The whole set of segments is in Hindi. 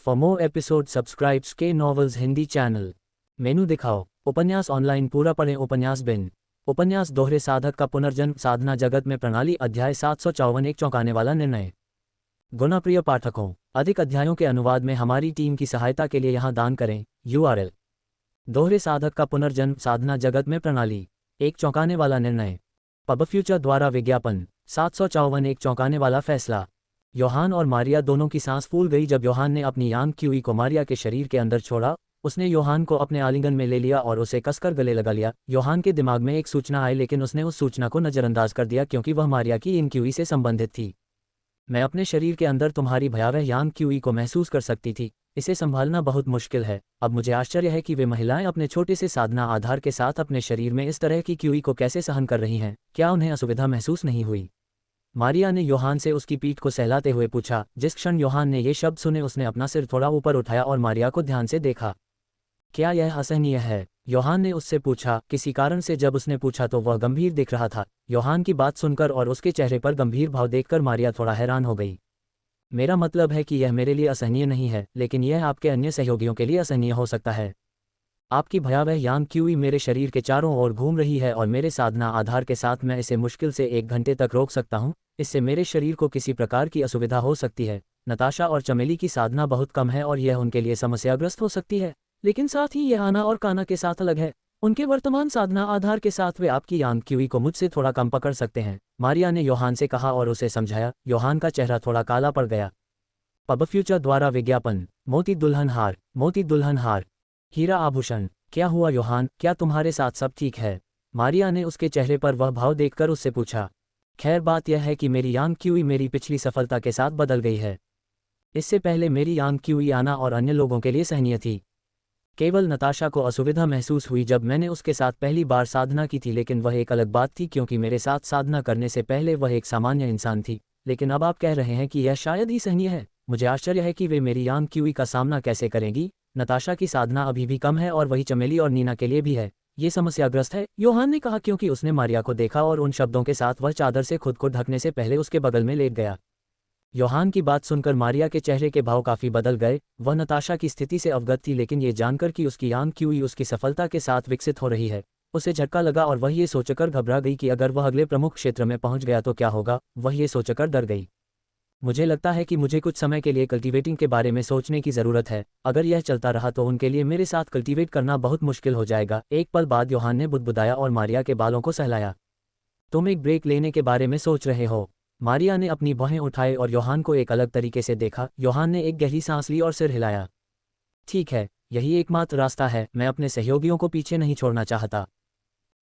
फॉर मोर एपिसोड सब्सक्राइब्स के नॉवेल्स हिंदी चैनल। मेनू दिखाओ। उपन्यास ऑनलाइन पूरा पढ़ें। उपन्यास बिन। उपन्यास दोहरे साधक का पुनर्जन्म साधना जगत में प्रणाली अध्याय 754 एक चौंकाने वाला निर्णय। गुणाप्रिय पाठकों, अधिक अध्यायों के अनुवाद में हमारी टीम की सहायता के लिए यहाँ दान करें। URL: दोहरे साधक का पुनर्जन्म साधना जगत में प्रणाली एक चौंकाने वाला निर्णय। पब फ्यूचर द्वारा विज्ञापन 754 एक चौंकाने वाला फैसला। योहान और मारिया दोनों की सांस फूल गई जब योहान ने अपनी यांग क्यूई को मारिया के शरीर के अंदर छोड़ा। उसने योहान को अपने आलिंगन में ले लिया और उसे कसकर गले लगा लिया। योहान के दिमाग में एक सूचना आई, लेकिन उसने उस सूचना को नज़रअंदाज कर दिया क्योंकि वह मारिया की यांग क्यूई से संबंधित थी। मैं अपने शरीर के अंदर तुम्हारी भयावह यांग क्यूई को महसूस कर सकती थी। इसे संभालना बहुत मुश्किल है। अब मुझे आश्चर्य है कि वे महिलाएं अपने छोटे से साधना आधार के साथ अपने शरीर में इस तरह की क्यूई को कैसे सहन कर रही हैं। क्या उन्हें असुविधा महसूस नहीं हुई? मारिया ने योहान से उसकी पीठ को सहलाते हुए पूछा। जिस क्षण योहान ने ये शब्द सुने उसने अपना सिर थोड़ा ऊपर उठाया और मारिया को ध्यान से देखा। क्या यह असहनीय है? योहान ने उससे पूछा। किसी कारण से जब उसने पूछा तो वह गंभीर दिख रहा था। योहान की बात सुनकर और उसके चेहरे पर गंभीर भाव देखकर मारिया थोड़ा हैरान हो गई। मेरा मतलब है कि यह मेरे लिए असहनीय नहीं है, लेकिन यह आपके अन्य सहयोगियों के लिए असहनीय हो सकता है। आपकी भयावह यांग क्यूई मेरे शरीर के चारों ओर घूम रही है और मेरे साधना आधार के साथ मैं इसे मुश्किल से 1 घंटे तक रोक सकता हूँ। इससे मेरे शरीर को किसी प्रकार की असुविधा हो सकती है। नताशा और चमेली की साधना बहुत कम है और यह उनके लिए समस्याग्रस्त हो सकती है, लेकिन साथ ही यह आना और काना के साथ अलग है। उनके वर्तमान साधना आधार के साथ वे आपकी यांग क्यूई को मुझसे थोड़ा कम पकड़ सकते हैं, मारिया ने योहान से कहा और उसे समझाया। योहान का चेहरा थोड़ा काला पड़ गया। पब फ्यूचर द्वारा विज्ञापन। मोती दुल्हन हार। मोती दुल्हन हार, हीरा आभूषण। क्या हुआ योहान? क्या तुम्हारे साथ सब ठीक है? मारिया ने उसके चेहरे पर वह भाव देखकर उससे पूछा। खैर, बात यह है कि मेरी यांग क्यूई मेरी पिछली सफलता के साथ बदल गई है। इससे पहले मेरी यांग क्यूई आना और अन्य लोगों के लिए सहनीय थी। केवल नताशा को असुविधा महसूस हुई जब मैंने उसके साथ पहली बार साधना की थी, लेकिन वह एक अलग बात थी क्योंकि मेरे साथ साधना करने से पहले वह एक सामान्य इंसान थी। लेकिन अब आप कह रहे हैं कि यह शायद ही सहनीय है। मुझे आश्चर्य है कि वे मेरी यांग क्यूई का सामना कैसे करेंगी। नताशा की साधना अभी भी कम है और वही चमेली और नीना के लिए भी है। ये समस्याग्रस्त है, योहान ने कहा क्योंकि उसने मारिया को देखा और उन शब्दों के साथ वह चादर से खुद को ढकने से पहले उसके बगल में लेट गया। योहान की बात सुनकर मारिया के चेहरे के भाव काफी बदल गए। वह नताशा की स्थिति से अवगत थी, लेकिन ये जानकर कि उसकी यांग क्यूई उसकी सफलता के साथ विकसित हो रही है, उसे झटका लगा और वह ये सोचकर घबरा गई कि अगर वह अगले प्रमुख क्षेत्र में पहुंच गया तो क्या होगा। वह ये सोचकर डर गई। मुझे लगता है कि मुझे कुछ समय के लिए कल्टीवेटिंग के बारे में सोचने की ज़रूरत है। अगर यह चलता रहा तो उनके लिए मेरे साथ कल्टीवेट करना बहुत मुश्किल हो जाएगा। एक पल बाद योहान ने बुदबुदाया और मारिया के बालों को सहलाया। तुम एक ब्रेक लेने के बारे में सोच रहे हो? मारिया ने अपनी बाहें उठाई और योहान को एक अलग तरीके से देखा। योहान ने एक गहरी सांस ली और सिर हिलाया। ठीक है, यही एकमात्र रास्ता है। मैं अपने सहयोगियों को पीछे नहीं छोड़ना चाहता।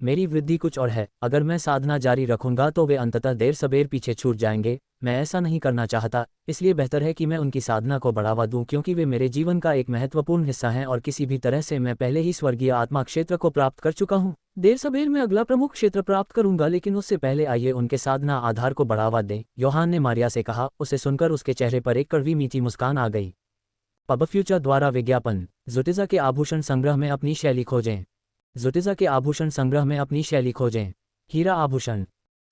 मेरी वृद्धि कुछ और है। अगर मैं साधना जारी रखूंगा तो वे अंततः देर सबेर पीछे छूट जाएंगे। मैं ऐसा नहीं करना चाहता, इसलिए बेहतर है कि मैं उनकी साधना को बढ़ावा दूं क्योंकि वे मेरे जीवन का एक महत्वपूर्ण हिस्सा हैं और किसी भी तरह से मैं पहले ही स्वर्गीय आत्मा क्षेत्र को प्राप्त कर चुका हूं। देर सबेर मैं अगला प्रमुख क्षेत्र प्राप्त करूंगा, लेकिन उससे पहले आइए उनके साधना आधार को बढ़ावा दें, योहान ने मारिया से कहा। उसे सुनकर उसके चेहरे पर एक कड़वी मीठी मुस्कान आ गई। पब फ्यूचर द्वारा विज्ञापन। जुटिजा के आभूषण संग्रह में अपनी शैली खोजें। जुटिजा के आभूषण संग्रह में अपनी शैली खोजें। हीरा आभूषण।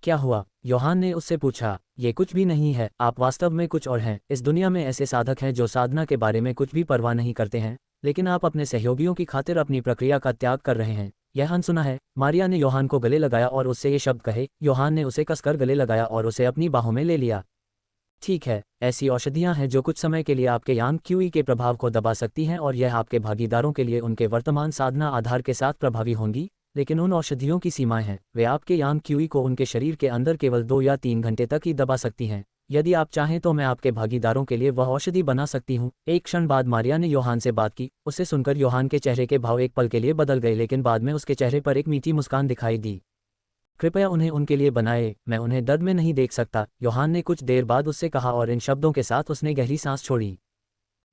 क्या हुआ? योहान ने उससे पूछा। ये कुछ भी नहीं है, आप वास्तव में कुछ और हैं। इस दुनिया में ऐसे साधक हैं जो साधना के बारे में कुछ भी परवाह नहीं करते हैं, लेकिन आप अपने सहयोगियों की खातिर अपनी प्रक्रिया का त्याग कर रहे हैं। यह अनसुना है। मारिया ने योहान को गले लगाया और उससे ये शब्द कहे। योहान ने उसे कसकर गले लगाया और उसे अपनी बाहों में ले लिया। ठीक है, ऐसी औषधियां हैं जो कुछ समय के लिए आपके यांग क्यूई के प्रभाव को दबा सकती हैं और यह आपके भागीदारों के लिए उनके वर्तमान साधना आधार के साथ प्रभावी होंगी, लेकिन उन औषधियों की सीमाएं हैं। वे आपके यांग क्यूई को उनके शरीर के अंदर केवल 2 या 3 घंटे तक ही दबा सकती हैं। यदि आप चाहें तो मैं आपके भागीदारों के लिए वह औषधि बना सकती हूँ। एक क्षण बाद मारिया ने योहान से बात की। उसे सुनकर योहान के चेहरे के भाव एक पल के लिए बदल गए, लेकिन बाद में उसके चेहरे पर एक मीठी मुस्कान दिखाई दी। कृपया उन्हें उनके लिए बनाए, मैं उन्हें दर्द में नहीं देख सकता, योहान ने कुछ देर बाद उससे कहा और इन शब्दों के साथ उसने गहरी सांस छोड़ी।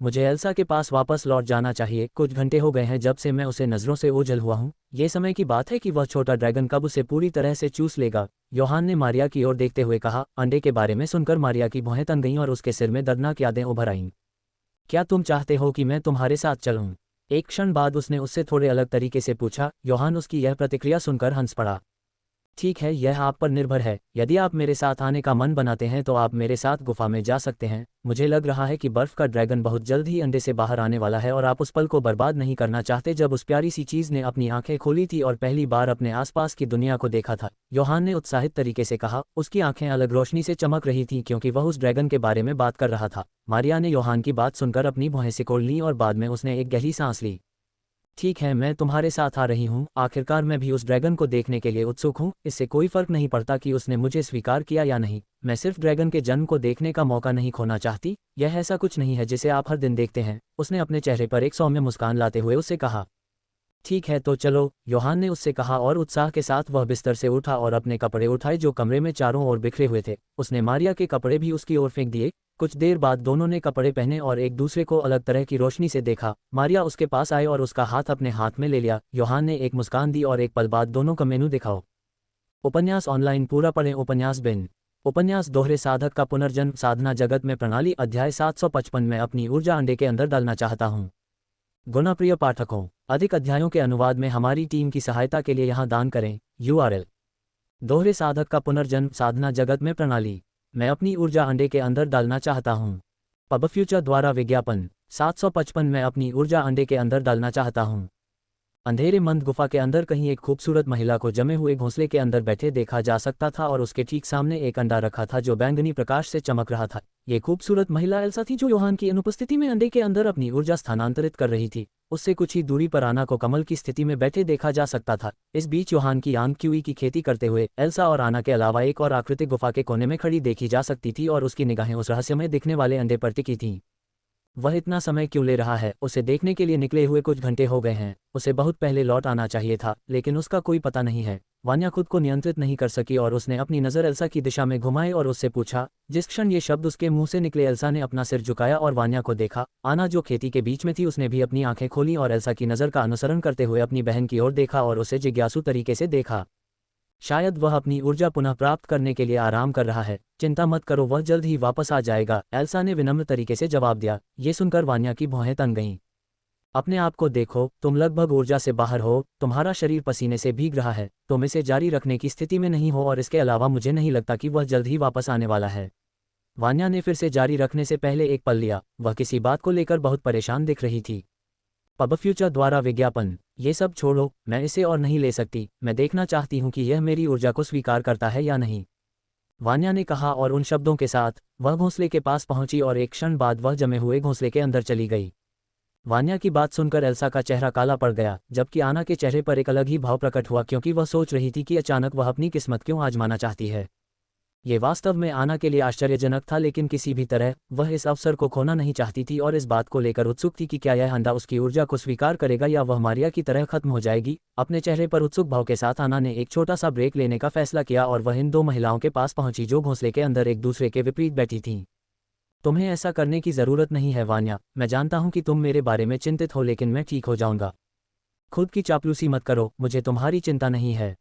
मुझे एल्सा के पास वापस लौट जाना चाहिए। कुछ घंटे हो गए हैं जब से मैं उसे नज़रों से ओझल हुआ हूँ। ये समय की बात है कि वह छोटा ड्रैगन कब उसे पूरी तरह से चूस लेगा, योहान ने मारिया की ओर देखते हुए कहा। अंडे के बारे में सुनकर मारिया की भौहें तन गईं और उसके सिर में दर्दनाक यादें उभर आईं। क्या तुम चाहते हो कि मैं तुम्हारे साथ चलूं? एक क्षण बाद उसने उससे थोड़े अलग तरीके से पूछा। योहान उसकी यह प्रतिक्रिया सुनकर हंस पड़ा। ठीक है, यह आप पर निर्भर है। यदि आप मेरे साथ आने का मन बनाते हैं तो आप मेरे साथ गुफा में जा सकते हैं। मुझे लग रहा है कि बर्फ का ड्रैगन बहुत जल्द ही अंडे से बाहर आने वाला है और आप उस पल को बर्बाद नहीं करना चाहते जब उस प्यारी सी चीज़ ने अपनी आंखें खोली थी और पहली बार अपने आसपास की दुनिया को देखा था। योहान ने उत्साहित तरीके से कहा। उसकी आंखें अलग रोशनी से चमक रही थीं क्योंकि वह उस ड्रैगन के बारे में बात कर रहा था। मारिया ने योहान की बात सुनकर अपनी भौहें सिकोड़ लीं और बाद में उसने एक गहरी सांस ली। ठीक है, मैं तुम्हारे साथ आ रही हूँ। आखिरकार मैं भी उस ड्रैगन को देखने के लिए उत्सुक हूँ। इससे कोई फर्क नहीं पड़ता कि उसने मुझे स्वीकार किया या नहीं। मैं सिर्फ ड्रैगन के जन्म को देखने का मौका नहीं खोना चाहती। यह ऐसा कुछ नहीं है जिसे आप हर दिन देखते हैं। उसने अपने चेहरे पर एक सौम्य मुस्कान लाते हुए उससे कहा। ठीक है तो चलो, योहान ने उससे कहा और उत्साह के साथ वह बिस्तर से उठा और अपने कपड़े उठाए जो कमरे में चारों ओर बिखरे हुए थे। उसने मारिया के कपड़े भी उसकी ओर फेंक दिए। कुछ देर बाद दोनों ने कपड़े पहने और एक दूसरे को अलग तरह की रोशनी से देखा। मारिया उसके पास आई और उसका हाथ अपने हाथ में ले लिया। योहान ने एक मुस्कान दी और एक पल बाद दोनों का मेनू दिखाओ। उपन्यास ऑनलाइन पूरा पढ़ें। उपन्यास बिन उपन्यास दोहरे साधक का पुनर्जन्म साधना जगत में प्रणाली अध्याय 755 में अपनी ऊर्जा अंडे के अंदर डालना चाहता हूँ। गुणप्रिय पाठकों, अधिक अध्यायों के अनुवाद में हमारी टीम की सहायता के लिए यहाँ दान करें। URL दोहरे साधक का पुनर्जन्म साधना जगत में प्रणाली। मैं अपनी ऊर्जा अंडे के अंदर डालना चाहता हूँ। पबफ्यूचर द्वारा विज्ञापन 755 में अपनी ऊर्जा अंडे के अंदर डालना चाहता हूँ। अंधेरे मंद गुफा के अंदर कहीं एक खूबसूरत महिला को जमे हुए घोंसले के अंदर बैठे देखा जा सकता था और उसके ठीक सामने एक अंडा रखा था जो बैंगनी प्रकाश से चमक रहा था। ये खूबसूरत महिला एल्सा थी जो योहान की अनुपस्थिति में अंडे के अंदर अपनी ऊर्जा स्थानांतरित कर रही थी। उससे कुछ ही दूरी पर आना को कमल की स्थिति में बैठे देखा जा सकता था। इस बीच योहान की आंख क्यूई की खेती करते हुए एल्सा और आना के अलावा एक और आकृति गुफा के कोने में खड़ी देखी जा सकती थी और उसकी निगाहें उस रहस्यमय दिखने वाले अंडे पर टिकी थीं। वह इतना समय क्यों ले रहा है? उसे देखने के लिए निकले हुए कुछ घंटे हो गए हैं। उसे बहुत पहले लौट आना चाहिए था, लेकिन उसका कोई पता नहीं है। वान्या खुद को नियंत्रित नहीं कर सकी और उसने अपनी नज़र एल्सा की दिशा में घुमाई और उससे पूछा। जिस क्षण ये शब्द उसके मुंह से निकले एल्सा ने अपना सिर झुकाया और वान्या को देखा। आना जो खेती के बीच में थी उसने भी अपनी आंखें खोली और एल्सा की नज़र का अनुसरण करते हुए अपनी बहन की ओर देखा और उसे जिज्ञासु तरीके से देखा। शायद वह अपनी ऊर्जा पुनः प्राप्त करने के लिए आराम कर रहा है। चिंता मत करो, वह जल्द ही वापस आ जाएगा, एल्सा ने विनम्र तरीके से जवाब दिया। ये सुनकर वान्या की भौहें तन गईं। अपने आप को देखो, तुम लगभग ऊर्जा से बाहर हो, तुम्हारा शरीर पसीने से भीग रहा है, तुम इसे जारी रखने की स्थिति में नहीं हो और इसके अलावा मुझे नहीं लगता कि वह जल्द ही वापस आने वाला है। वान्या ने फिर से जारी रखने से पहले एक पल लिया। वह किसी बात को लेकर बहुत परेशान दिख रही थी। पबफ्यूचर द्वारा विज्ञापन। ये सब छोड़ो, मैं इसे और नहीं ले सकती। मैं देखना चाहती हूँ कि यह मेरी ऊर्जा को स्वीकार करता है या नहीं, वान्या ने कहा और उन शब्दों के साथ वह घोंसले के पास पहुंची और एक क्षण बाद वह जमे हुए घोंसले के अंदर चली गई। वान्या की बात सुनकर एल्सा का चेहरा काला पड़ गया, जबकि आना के चेहरे पर एक अलग ही भाव प्रकट हुआ क्योंकि वह सोच रही थी कि अचानक वह अपनी किस्मत क्यों आजमाना चाहती है। ये वास्तव में आना के लिए आश्चर्यजनक था, लेकिन किसी भी तरह वह इस अवसर को खोना नहीं चाहती थी और इस बात को लेकर उत्सुक थी कि क्या यह अंडा उसकी ऊर्जा को स्वीकार करेगा या वह मारिया की तरह खत्म हो जाएगी। अपने चेहरे पर उत्सुक भाव के साथ आना ने एक छोटा सा ब्रेक लेने का फैसला किया और वह इन दो महिलाओं के पास पहुंची जो घोंसले के अंदर एक दूसरे के विपरीत बैठी थीं। तुम्हें ऐसा करने की ज़रूरत नहीं है वान्या, मैं जानता हूं कि तुम मेरे बारे में चिंतित हो, लेकिन मैं ठीक हो जाऊंगा। खुद की चापलूसी मत करो, मुझे तुम्हारी चिंता नहीं है।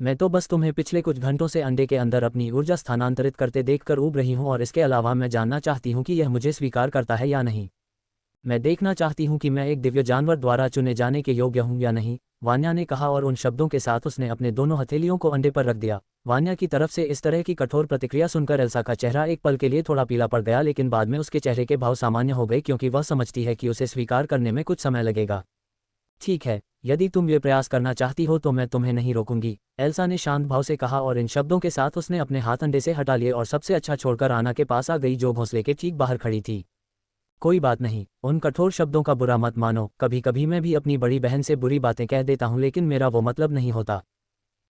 मैं तो बस तुम्हें पिछले कुछ घंटों से अंडे के अंदर अपनी ऊर्जा स्थानांतरित करते देखकर ऊब रही हूं और इसके अलावा मैं जानना चाहती हूं कि यह मुझे स्वीकार करता है या नहीं। मैं देखना चाहती हूं कि मैं एक दिव्य जानवर द्वारा चुने जाने के योग्य हूं या नहीं, वान्या ने कहा और उन शब्दों के साथ उसने अपने दोनों हथेलियों को अंडे पर रख दिया। वान्या की तरफ से इस तरह की कठोर प्रतिक्रिया सुनकर एल्सा का चेहरा एक पल के लिए थोड़ा पीला पड़ गया, लेकिन बाद में उसके चेहरे के भाव सामान्य हो गए क्योंकि वह समझती है कि उसे स्वीकार करने में कुछ समय लगेगा। ठीक है, यदि तुम ये प्रयास करना चाहती हो तो मैं तुम्हें नहीं रोकूंगी, एल्सा ने शांत भाव से कहा और इन शब्दों के साथ उसने अपने हाथ अंडे से हटा लिए और सबसे अच्छा छोड़कर आना के पास आ गई जो घोंसले के ठीक बाहर खड़ी थी। कोई बात नहीं, उन कठोर शब्दों का बुरा मत मानो। कभी कभी मैं भी अपनी बड़ी बहन से बुरी बातें कह देता हूं, लेकिन मेरा वो मतलब नहीं होता।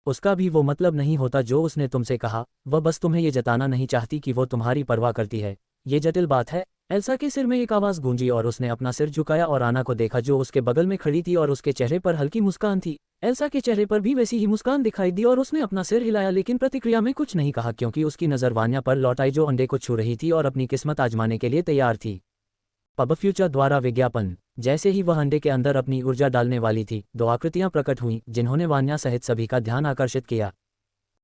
उसका भी वो मतलब नहीं होता जो उसने तुमसे कहा। वह बस तुम्हें ये जताना नहीं चाहती कि वो तुम्हारी परवाह करती है। ये जटिल बात है। एल्सा के सिर में एक आवाज़ गूंजी और उसने अपना सिर झुकाया और आना को देखा जो उसके बगल में खड़ी थी और उसके चेहरे पर हल्की मुस्कान थी। एल्सा के चेहरे पर भी वैसी ही मुस्कान दिखाई दी और उसने अपना सिर हिलाया, लेकिन प्रतिक्रिया में कुछ नहीं कहा क्योंकि उसकी नज़र वान्या पर लौट आई जो अंडे को छू रही थी और अपनी किस्मत आजमाने के लिए तैयार थी। पबफ्यूचर द्वारा विज्ञापन। जैसे ही वह अंडे के अंदर अपनी ऊर्जा डालने वाली थी, दो आकृतियां प्रकट हुईं जिन्होंने वान्या सहित सभी का ध्यान आकर्षित किया।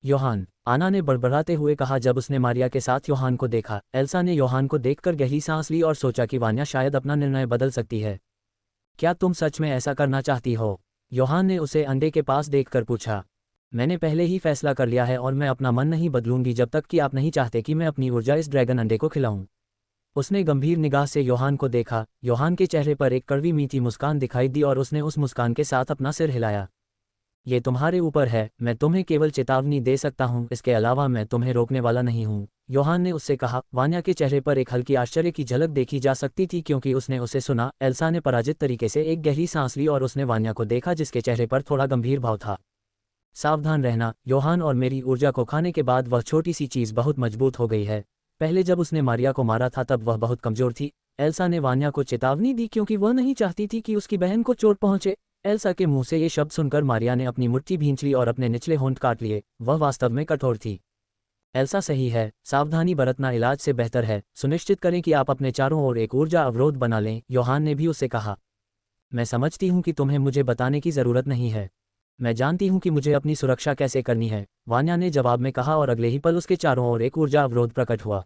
योहान, आना ने बड़बड़ाते हुए कहा जब उसने मारिया के साथ योहान को देखा। एल्सा ने योहान को देखकर गहरी सांस ली और सोचा कि वान्या शायद अपना निर्णय बदल सकती है। क्या तुम सच में ऐसा करना चाहती हो? योहान ने उसे अंडे के पास देखकर पूछा। मैंने पहले ही फैसला कर लिया है और मैं अपना मन नहीं बदलूंगी जब तक कि आप नहीं चाहते कि मैं अपनी ऊर्जा इस ड्रैगन अंडे को खिलाऊं। उसने गंभीर निगाह से योहान को देखा। योहान के चेहरे पर एक कड़वी मीठी मुस्कान दिखाई दी और उसने उस मुस्कान के साथ अपना सिर हिलाया। ये तुम्हारे ऊपर है, मैं तुम्हें केवल चेतावनी दे सकता हूँ, इसके अलावा मैं तुम्हें रोकने वाला नहीं हूँ, योहान ने उससे कहा। वान्या के चेहरे पर एक हल्की आश्चर्य की झलक देखी जा सकती थी क्योंकि उसने उसे सुना। एल्सा ने पराजित तरीके से एक गहरी सांस ली और उसने वान्या को देखा जिसके चेहरे पर थोड़ा गंभीर भाव था। सावधान रहना योहान, और मेरी ऊर्जा को खाने के बाद वह छोटी सी चीज़ बहुत मजबूत हो गई है। पहले जब उसने मारिया को मारा था तब वह बहुत कमजोर थी। एल्सा ने वान्या को चेतावनी दी क्योंकि वह नहीं चाहती थी कि उसकी बहन को चोट पहुंचे। एल्सा के मुंह से ये शब्द सुनकर मारिया ने अपनी मुट्ठी भींच ली और अपने निचले होंठ काट लिए। वह वास्तव में कठोर थी। एल्सा सही है, सावधानी बरतना इलाज से बेहतर है। सुनिश्चित करें कि आप अपने चारों ओर एक ऊर्जा अवरोध बना लें, योहान ने भी उससे कहा। मैं समझती हूं कि तुम्हें मुझे बताने की ज़रूरत नहीं है। मैं जानती हूं कि मुझे अपनी सुरक्षा कैसे करनी है, वान्या ने जवाब में कहा और अगले ही पल उसके चारों ओर एक ऊर्जा अवरोध प्रकट हुआ।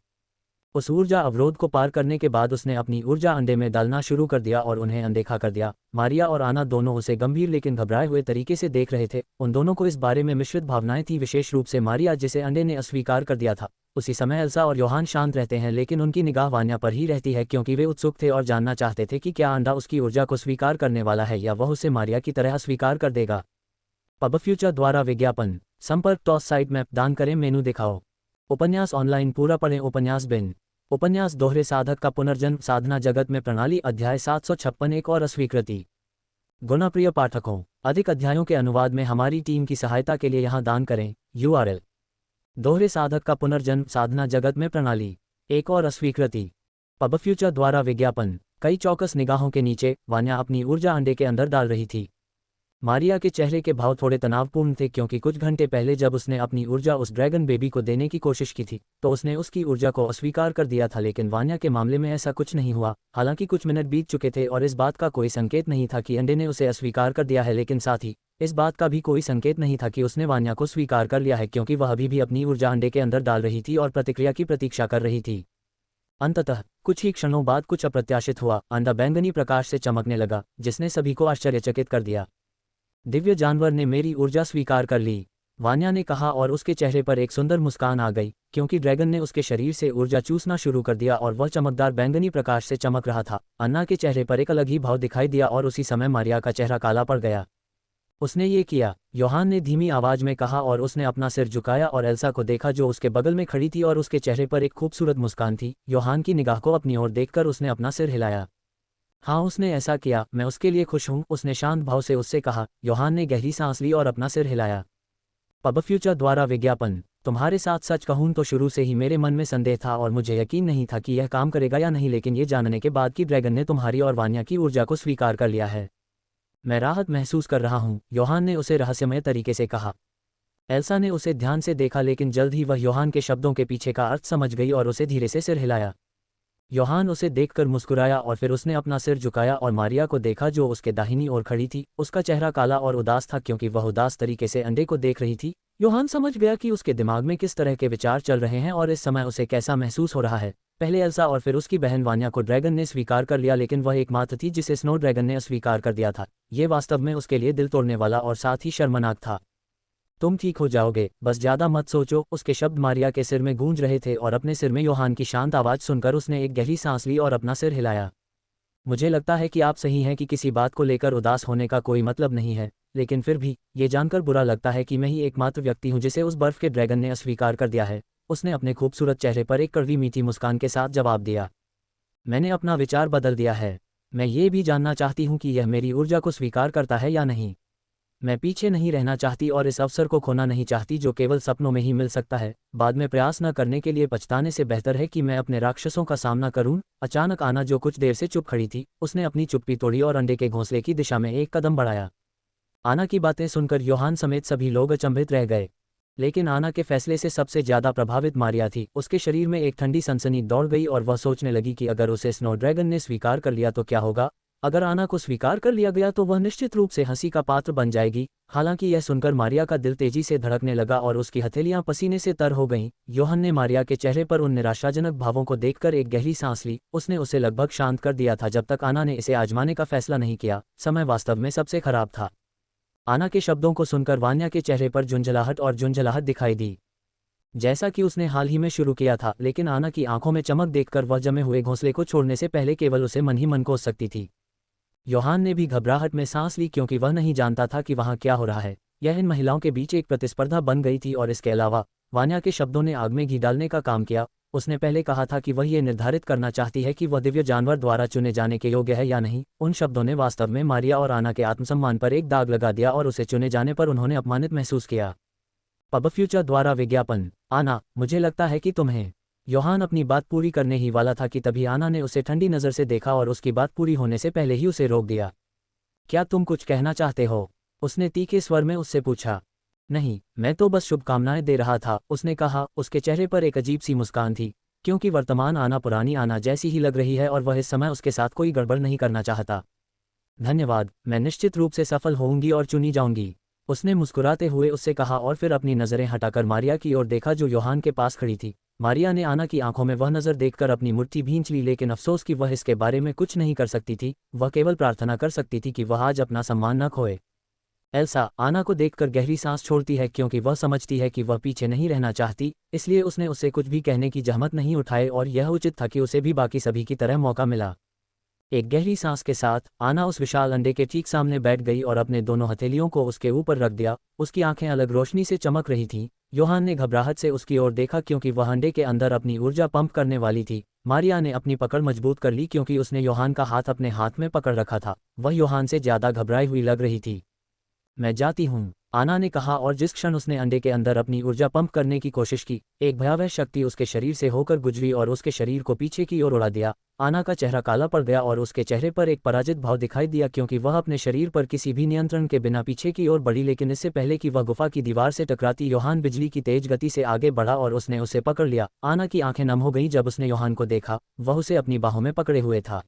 उस ऊर्जा अवरोध को पार करने के बाद उसने अपनी ऊर्जा अंडे में डालना शुरू कर दिया और उन्हें अनदेखा कर दिया। मारिया और आना दोनों उसे गंभीर लेकिन घबराए हुए तरीके से देख रहे थे। उन दोनों को इस बारे में मिश्रित भावनाएं थी, विशेष रूप से मारिया जिसे अंडे ने अस्वीकार कर दिया था। उसी समय एल्सा और योहान शांत रहते हैं लेकिन उनकी निगाह वान्या पर ही रहती है क्योंकि वे उत्सुक थे और जानना चाहते थे कि क्या अंडा उसकी ऊर्जा को स्वीकार करने वाला है या वह उसे मारिया की तरह स्वीकार कर देगा। पब फ्यूचर द्वारा विज्ञापन। संपर्क टॉस साइट मैप दान करें, मेनू दिखाओ। उपन्यास ऑनलाइन पूरा पढ़ें। उपन्यास बिन। उपन्यास दोहरे साधक का पुनर्जन्म, साधना जगत में प्रणाली, अध्याय 756, एक और अस्वीकृति। गुणप्रिय पाठकों, अधिक अध्यायों के अनुवाद में हमारी टीम की सहायता के लिए यहाँ दान करें। URL: दोहरे साधक का पुनर्जन्म, साधना जगत में प्रणाली, एक और अस्वीकृति। पब फ्यूचर द्वारा विज्ञापन। कई चौकस निगाहों के नीचे वान्या अपनी ऊर्जा अंडे के अंदर डाल रही थी। मारिया के चेहरे के भाव थोड़े तनावपूर्ण थे क्योंकि कुछ घंटे पहले जब उसने अपनी ऊर्जा उस ड्रैगन बेबी को देने की कोशिश की थी तो उसने उसकी ऊर्जा को अस्वीकार कर दिया था, लेकिन वान्या के मामले में ऐसा कुछ नहीं हुआ। हालांकि कुछ मिनट बीत चुके थे और इस बात का कोई संकेत नहीं था कि अंडे ने उसे अस्वीकार कर दिया है, लेकिन साथ ही इस बात का भी कोई संकेत नहीं था कि उसने वान्या को स्वीकार कर लिया है क्योंकि वह अभी भी अपनी ऊर्जा अंडे के अंदर डाल रही थी और प्रतिक्रिया की प्रतीक्षा कर रही थी। अंततः कुछ ही क्षणों बाद कुछ अप्रत्याशित हुआ। अंडा बैंगनी प्रकाश से चमकने लगा जिसने सभी को आश्चर्यचकित कर दिया। दिव्य जानवर ने मेरी ऊर्जा स्वीकार कर ली, वान्या ने कहा और उसके चेहरे पर एक सुंदर मुस्कान आ गई क्योंकि ड्रैगन ने उसके शरीर से ऊर्जा चूसना शुरू कर दिया और वह चमकदार बैंगनी प्रकाश से चमक रहा था। अन्ना के चेहरे पर एक अलग ही भाव दिखाई दिया और उसी समय मारिया का चेहरा काला पड़ गया। उसने ये किया, योहान ने धीमी आवाज में कहा और उसने अपना सिर झुकाया और एल्सा को देखा जो उसके बगल में खड़ी थी और उसके चेहरे पर एक खूबसूरत मुस्कान थी। योहान की निगाह को अपनी ओर देखकर उसने अपना सिर हिलाया। हाँ, उसने ऐसा किया, मैं उसके लिए खुश हूँ, उसने शांत भाव से उससे कहा। योहान ने गहरी सांस ली और अपना सिर हिलाया। पब फ्यूचर द्वारा विज्ञापन। तुम्हारे साथ सच कहूँ तो शुरू से ही मेरे मन में संदेह था और मुझे यकीन नहीं था कि यह काम करेगा या नहीं, लेकिन ये जानने के बाद कि ड्रैगन ने तुम्हारी और वान्या की ऊर्जा को स्वीकार कर लिया है, मैं राहत महसूस कर रहा हूँ, योहान ने उसे रहस्यमय तरीके से कहा। एल्सा ने उसे ध्यान से देखा लेकिन जल्द ही वह योहान के शब्दों के पीछे का अर्थ समझ गई और उसे धीरे से सिर हिलाया। योहान उसे देखकर मुस्कुराया और फिर उसने अपना सिर झुकाया और मारिया को देखा जो उसके दाहिनी ओर खड़ी थी। उसका चेहरा काला और उदास था क्योंकि वह उदास तरीके से अंडे को देख रही थी। योहान समझ गया कि उसके दिमाग में किस तरह के विचार चल रहे हैं और इस समय उसे कैसा महसूस हो रहा है। पहले एल्सा और फिर उसकी बहन वान्या को ड्रैगन ने स्वीकार कर लिया, लेकिन वह एकमात्र थी जिसे स्नो ड्रैगन ने अस्वीकार कर दिया था। ये वास्तव में उसके लिए दिल तोड़ने वाला और साथ ही शर्मनाक था। तुम ठीक हो जाओगे, बस ज्यादा मत सोचो, उसके शब्द मारिया के सिर में गूंज रहे थे और अपने सिर में योहान की शांत आवाज सुनकर उसने एक गहरी सांस ली और अपना सिर हिलाया। मुझे लगता है कि आप सही हैं कि किसी बात को लेकर उदास होने का कोई मतलब नहीं है, लेकिन फिर भी ये जानकर बुरा लगता है कि मैं ही एकमात्र व्यक्ति हूं जिसे उस बर्फ के ड्रैगन ने अस्वीकार कर दिया है। उसने अपने खूबसूरत चेहरे पर एक कड़वी मीठी मुस्कान के साथ जवाब दिया। मैंने अपना विचार बदल दिया है। मैं ये भी जानना चाहती हूँ कि यह मेरी ऊर्जा को स्वीकार करता है या नहीं। मैं पीछे नहीं रहना चाहती और इस अवसर को खोना नहीं चाहती जो केवल सपनों में ही मिल सकता है। बाद में प्रयास न करने के लिए पछताने से बेहतर है कि मैं अपने राक्षसों का सामना करूं। अचानक आना, जो कुछ देर से चुप खड़ी थी, उसने अपनी चुप्पी तोड़ी और अंडे के घोंसले की दिशा में एक कदम बढ़ाया। आना की बातें सुनकर योहान समेत सभी लोग अचंभित रह गए, लेकिन आना के फैसले से सबसे ज्यादा प्रभावित मारिया थी। उसके शरीर में एक ठंडी सनसनी दौड़ गई और वह सोचने लगी कि अगर उसे स्नो ड्रैगन ने स्वीकार कर लिया तो क्या होगा। अगर आना को स्वीकार कर लिया गया तो वह निश्चित रूप से हंसी का पात्र बन जाएगी। हालांकि यह सुनकर मारिया का दिल तेजी से धड़कने लगा और उसकी हथेलियां पसीने से तर हो गईं। योहान ने मारिया के चेहरे पर उन निराशाजनक भावों को देखकर एक गहरी सांस ली। उसने उसे लगभग शांत कर दिया था जब तक आना ने इसे आजमाने का फैसला नहीं किया। समय वास्तव में सबसे खराब था। आना के शब्दों को सुनकर वान्या के चेहरे पर झुंझलाहट दिखाई दी, जैसा कि उसने हाल ही में शुरू किया था, लेकिन आना की आंखों में चमक देखकर वह जमे हुए घोंसले को छोड़ने से पहले केवल उसे मन ही मन कोस सकती थी। योहान ने भी घबराहट में सांस ली क्योंकि वह नहीं जानता था कि वहाँ क्या हो रहा है। यह इन महिलाओं के बीच एक प्रतिस्पर्धा बन गई थी और इसके अलावा वान्या के शब्दों ने आग में घी डालने का काम किया। उसने पहले कहा था कि वह ये निर्धारित करना चाहती है कि वह दिव्य जानवर द्वारा चुने जाने के योग्य है या नहीं। उन शब्दों ने वास्तव में मारिया और आना के आत्मसम्मान पर एक दाग लगा दिया और उसे चुने जाने पर उन्होंने अपमानित महसूस किया। पब फ्यूचर द्वारा विज्ञापन। आना, मुझे लगता है कि तुम्हें। योहान अपनी बात पूरी करने ही वाला था कि तभी आना ने उसे ठंडी नज़र से देखा और उसकी बात पूरी होने से पहले ही उसे रोक दिया। क्या तुम कुछ कहना चाहते हो? उसने तीखे स्वर में उससे पूछा। नहीं, मैं तो बस शुभकामनाएं दे रहा था, उसने कहा। उसके चेहरे पर एक अजीब सी मुस्कान थी, क्योंकि वर्तमान आना पुरानी आना जैसी ही लग रही है और वह इस समय उसके साथ कोई गड़बड़ नहीं करना चाहता। धन्यवाद, मैं निश्चित रूप से सफल होऊंगी और चुनी जाऊंगी, उसने मुस्कुराते हुए उससे कहा और फिर अपनी नज़रें हटाकर मारिया की ओर देखा जो योहान के पास खड़ी थी। मारिया ने आना की आंखों में वह नज़र देखकर अपनी मुट्ठी भींच ली, लेकिन अफसोस कि वह इसके बारे में कुछ नहीं कर सकती थी। वह केवल प्रार्थना कर सकती थी कि वह आज अपना सम्मान न खोए। एल्सा आना को देखकर गहरी सांस छोड़ती है क्योंकि वह समझती है कि वह पीछे नहीं रहना चाहती, इसलिए उसने उससे कुछ भी कहने की जहमत नहीं उठाई और यह उचित था कि उसे भी बाकी सभी की तरह मौका मिला। एक गहरी सांस के साथ आना उस विशाल अंडे के ठीक सामने बैठ गई और अपने दोनों हथेलियों को उसके ऊपर रख दिया। उसकी आंखें अलग रोशनी से चमक रही थीं। योहान ने घबराहट से उसकी ओर देखा क्योंकि वह अंडे के अंदर अपनी ऊर्जा पंप करने वाली थी। मारिया ने अपनी पकड़ मजबूत कर ली क्योंकि उसने योहान का हाथ अपने हाथ में पकड़ रखा था। वह योहान से ज्यादा घबराई हुई लग रही थी। मैं जाती हूँ, आना ने कहा और जिस क्षण उसने अंडे के अंदर अपनी ऊर्जा पंप करने की कोशिश की, एक भयावह शक्ति उसके शरीर से होकर गुजरी और उसके शरीर को पीछे की ओर उड़ा दिया। आना का चेहरा काला पड़ गया और उसके चेहरे पर एक पराजित भाव दिखाई दिया क्योंकि वह अपने शरीर पर किसी भी नियंत्रण के बिना पीछे की ओर बढ़ी, लेकिन इससे पहले कि वह गुफा की दीवार से टकराती योहान बिजली की तेज गति से आगे बढ़ा और उसने उसे पकड़ लिया। आना की आंखें नम हो गईं जब उसने योहान को देखा। वह उसे अपनी बाहों में पकड़े हुए था।